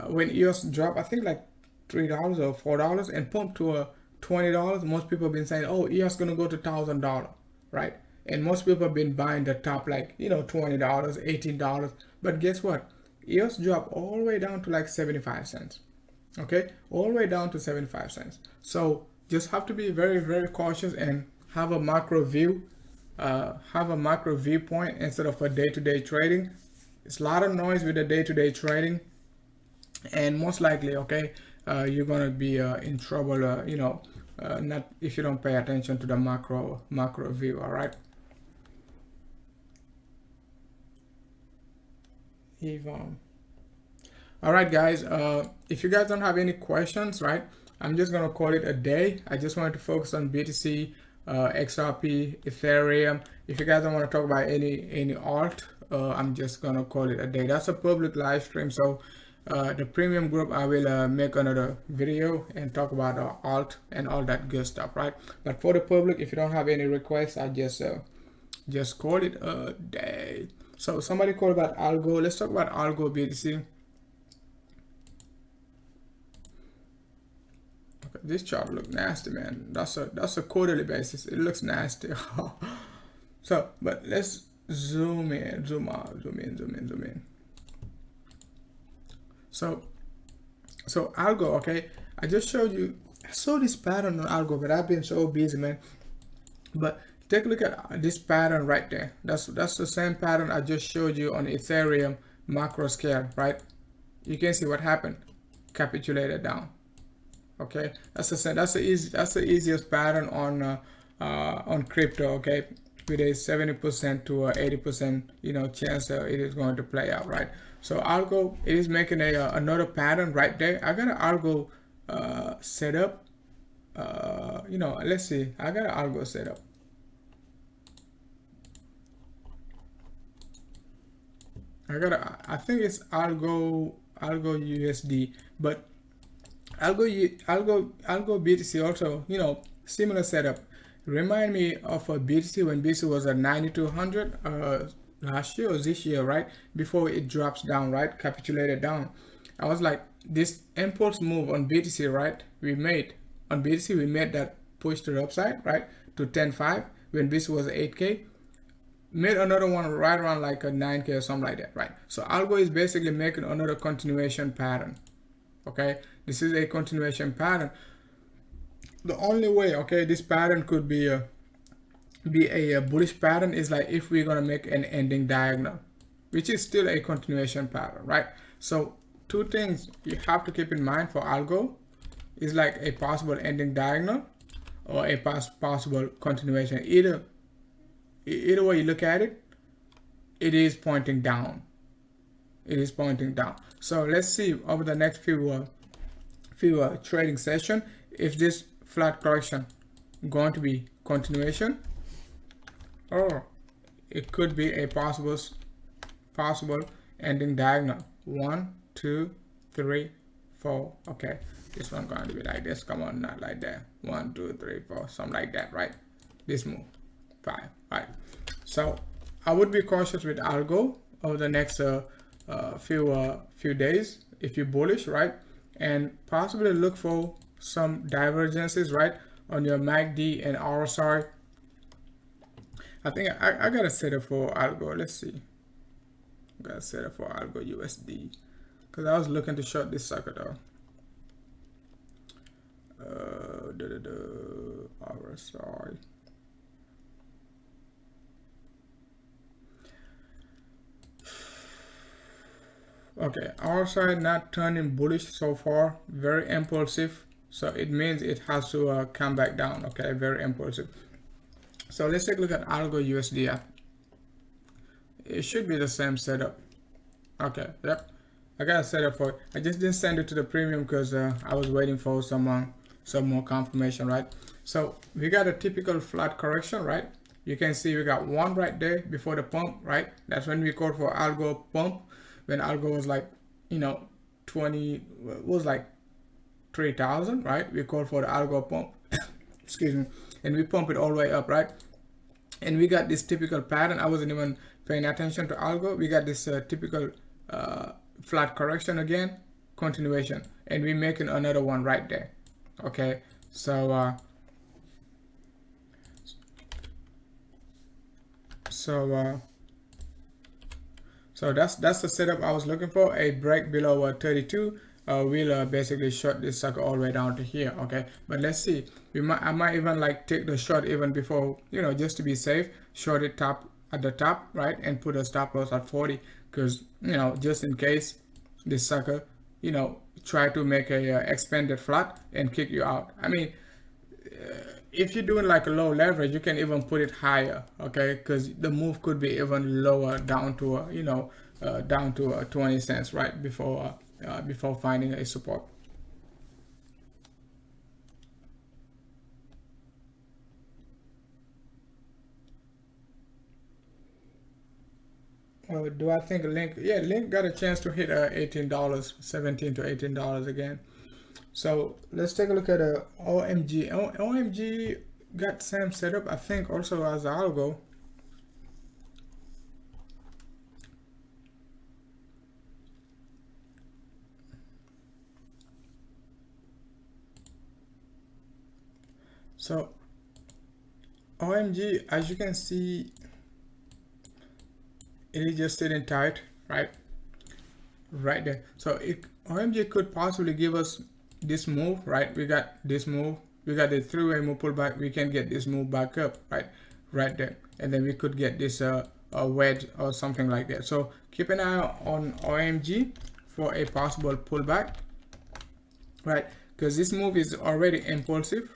S1: when EOS dropped, I think like $3 or $4 and pumped to a $20. Most people have been saying, oh, EOS gonna go to $1,000, right? And most people have been buying the top, like, $20, $18. But guess what? EOS dropped all the way down to like 75 cents. Okay, all the way down to 75 cents. So just have to be very, very cautious and have a macro view, have a macro viewpoint instead of a day-to-day trading. It's a lot of noise with the day-to-day trading, and most likely, okay, you're gonna be in trouble, not if you don't pay attention to the macro view. All right. All right, guys, if you guys don't have any questions, right, I'm just gonna call it a day. I just wanted to focus on BTC, XRP, Ethereum. If you guys don't want to talk about any alt, I'm just gonna call it a day. That's a public live stream, so the premium group, I will make another video and talk about alt and all that good stuff, right? But for the public, if you don't have any requests, I just call it a day. So somebody called about algo. Let's talk about algo BTC. Okay, this chart look nasty, man. That's a quarterly basis. It looks nasty. So, but let's zoom in, zoom out, zoom in. So algo, okay. I just showed you. I saw this pattern on algo, but I've been so busy, man. But take a look at this pattern right there. That's the same pattern I just showed you on Ethereum macro scale, right? You can see what happened. Capitulated down. Okay, that's the easiest pattern on crypto. Okay, with a 70% to 80% chance it is going to play out, right? So algo, it is making another pattern right there. I got an algo set up. Let's see. I got an algo set up. I think it's algo USD, but algo BTC also, similar setup. Remind me of a BTC when BTC was at 9200 last year or this year, right? Before it drops down, right? Capitulated down. I was like, this impulse move on BTC, right? We made on BTC, we made that push to the upside, right? To 10.5 when this was 8K. Made another one right around like a 9K or something like that, right? So algo is basically making another continuation pattern. Okay, this is a continuation pattern. The only way, okay, this pattern could be a bullish pattern is like if we're gonna make an ending diagonal, which is still a continuation pattern, right? So two things you have to keep in mind for algo is like a possible ending diagonal or a possible continuation. Either way you look at it, it is pointing down. It is pointing down. So let's see over the next few trading session if this flat correction going to be continuation, or it could be a possible ending diagonal. 1, 2, 3, 4. Okay, this one going to be like this. Come on, not like that. 1, 2, 3, 4, something like that, right? This move 5, right? So I would be cautious with algo over the next few days if you're bullish, right? And possibly look for some divergences, right, on your MACD and RSI. I think I got a setup for algo. Let's see. I got a setup for algo USD because I was looking to short this sucker though. RSI. Okay, RSI not turning bullish so far. Very impulsive. So it means it has to come back down. Okay, very impulsive. So let's take a look at algo USD. It should be the same setup. Okay, yep. I got a setup for it. I just didn't send it to the premium because I was waiting for some more confirmation, right? So we got a typical flat correction, right? You can see we got one right there before the pump, right? That's when we called for algo pump. When algo was like, 20, was like 3,000, right? We called for the algo pump, excuse me, and we pump it all the way up, right? And we got this typical pattern. I wasn't even paying attention to algo. We got this typical flat correction again, continuation, and we're making another one right there. Okay, so so that's the setup I was looking for. A break below 32. We'll basically short this sucker all the way down to here. Okay, but let's see. I might even like take the short even before, just to be safe. Short it at the top, right, and put a stop loss at 40, because just in case this sucker, try to make a expanded flat and kick you out. I mean, if you're doing like a low leverage, you can even put it higher, okay, because the move could be even lower down to down to 20 cents, right, before finding a support. Do I think Link? Yeah, Link got a chance to hit $18, $17 to $18 again. So let's take a look at OMG. OMG got same setup, I think, also as algo. So OMG, as you can see, it is just sitting tight, right there. So OMG could possibly give us this move, right? We got this move, we got the three-way move pullback. We can get this move back up, right there, and then we could get this a wedge or something like that. So keep an eye on OMG for a possible pullback, right? Because this move is already impulsive.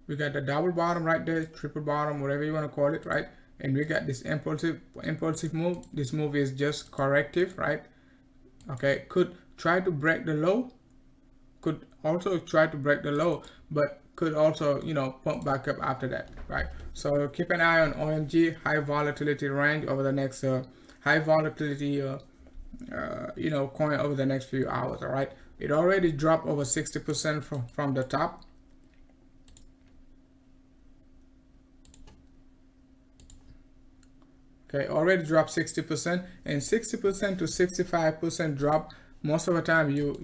S1: We got the double bottom right there, triple bottom, whatever you want to call it, right? And we got this impulsive move. This move is just corrective, right? Okay, could try to break the low, could also try to break the low, but could also pump back up after that, right? So keep an eye on OMG, high volatility range over the next high volatility coin over the next few hours. All right, it already dropped over 60% from the top. Okay, already dropped 60%, and 60% to 65% drop. Most of the time, you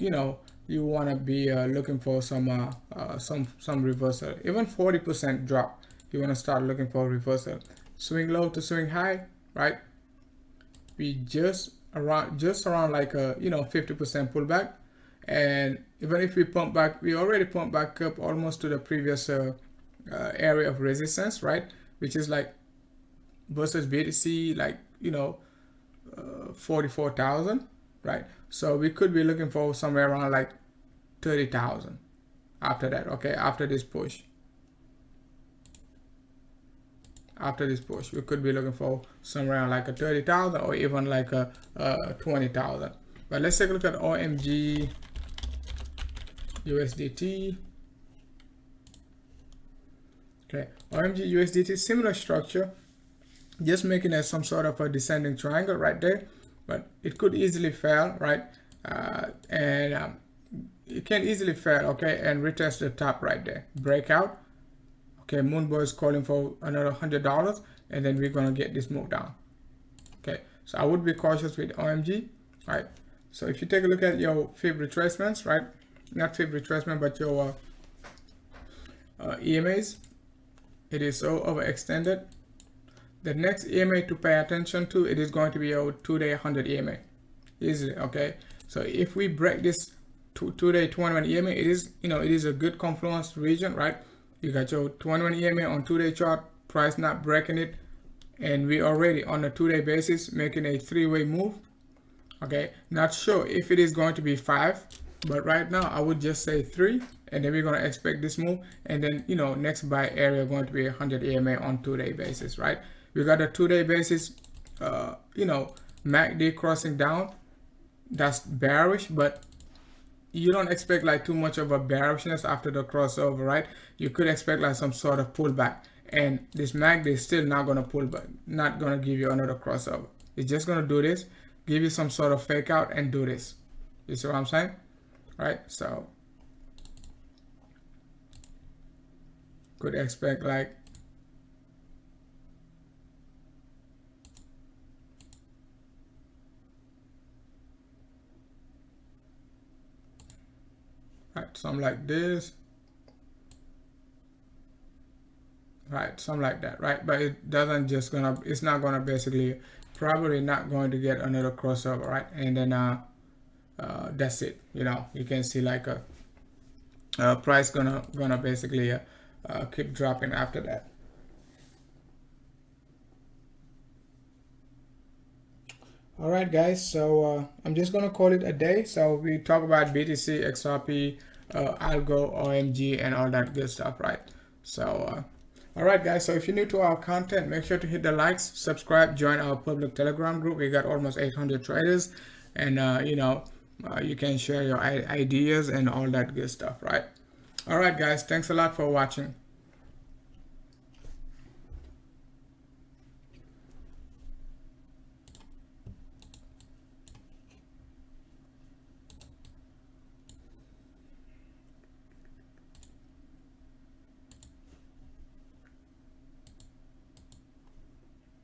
S1: want to be looking for some reversal. Even 40% drop, you want to start looking for a reversal. Swing low to swing high, right? We just around like a 50% pullback, and even if we pump back, we already pumped back up almost to the previous area of resistance, right? Which is like versus BTC, like 44,000, right? So we could be looking for somewhere around like 30,000 after that. Okay, after this push, we could be looking for somewhere around like a 30,000 or even like a 20,000. But let's take a look at OMG USDT. Okay, OMG USDT, similar structure, just making it some sort of a descending triangle right there, but it could easily fail, right? It can easily fail, okay, and retest the top right there, breakout. Okay, Moonboy is calling for another $100, and then we're gonna get this move down. Okay, so I would be cautious with OMG, right? So if you take a look at your fib retracements, right? Not fib retracement, but your EMAs, it is so overextended. The next EMA to pay attention to, it is going to be your 2-day 100 EMA, easily. Okay, so if we break this 2-day 21 EMA, it is a good confluence region, right? You got your 21 EMA on 2-day chart, price not breaking it, and we already on a 2-day basis making a 3-way move. Okay, not sure if it is going to be 5, but right now I would just say 3, and then we're going to expect this move, and then next buy area going to be 100 EMA on 2-day basis, right? We got a 2-day basis, MACD crossing down. That's bearish, but you don't expect like too much of a bearishness after the crossover, right? You could expect like some sort of pullback, and this MACD is still not going to pull back, not going to give you another crossover. It's just going to do this, give you some sort of fake out, and do this. You see what I'm saying? Right? So could expect like something like this, right? Something like that, right? But it doesn't just gonna, it's not gonna basically, probably not going to get another crossover, right? And then that's it. You can see like a price gonna basically keep dropping after that. All right, guys, so I'm just gonna call it a day. So we talk about BTC, XRP, Algo, OMG, and all that good stuff, right? So all right, guys, so if you're new to our content, make sure to hit the likes, subscribe, join our public Telegram group. We got almost 800 traders, and you can share your ideas and all that good stuff, right? All right, guys, thanks a lot for watching.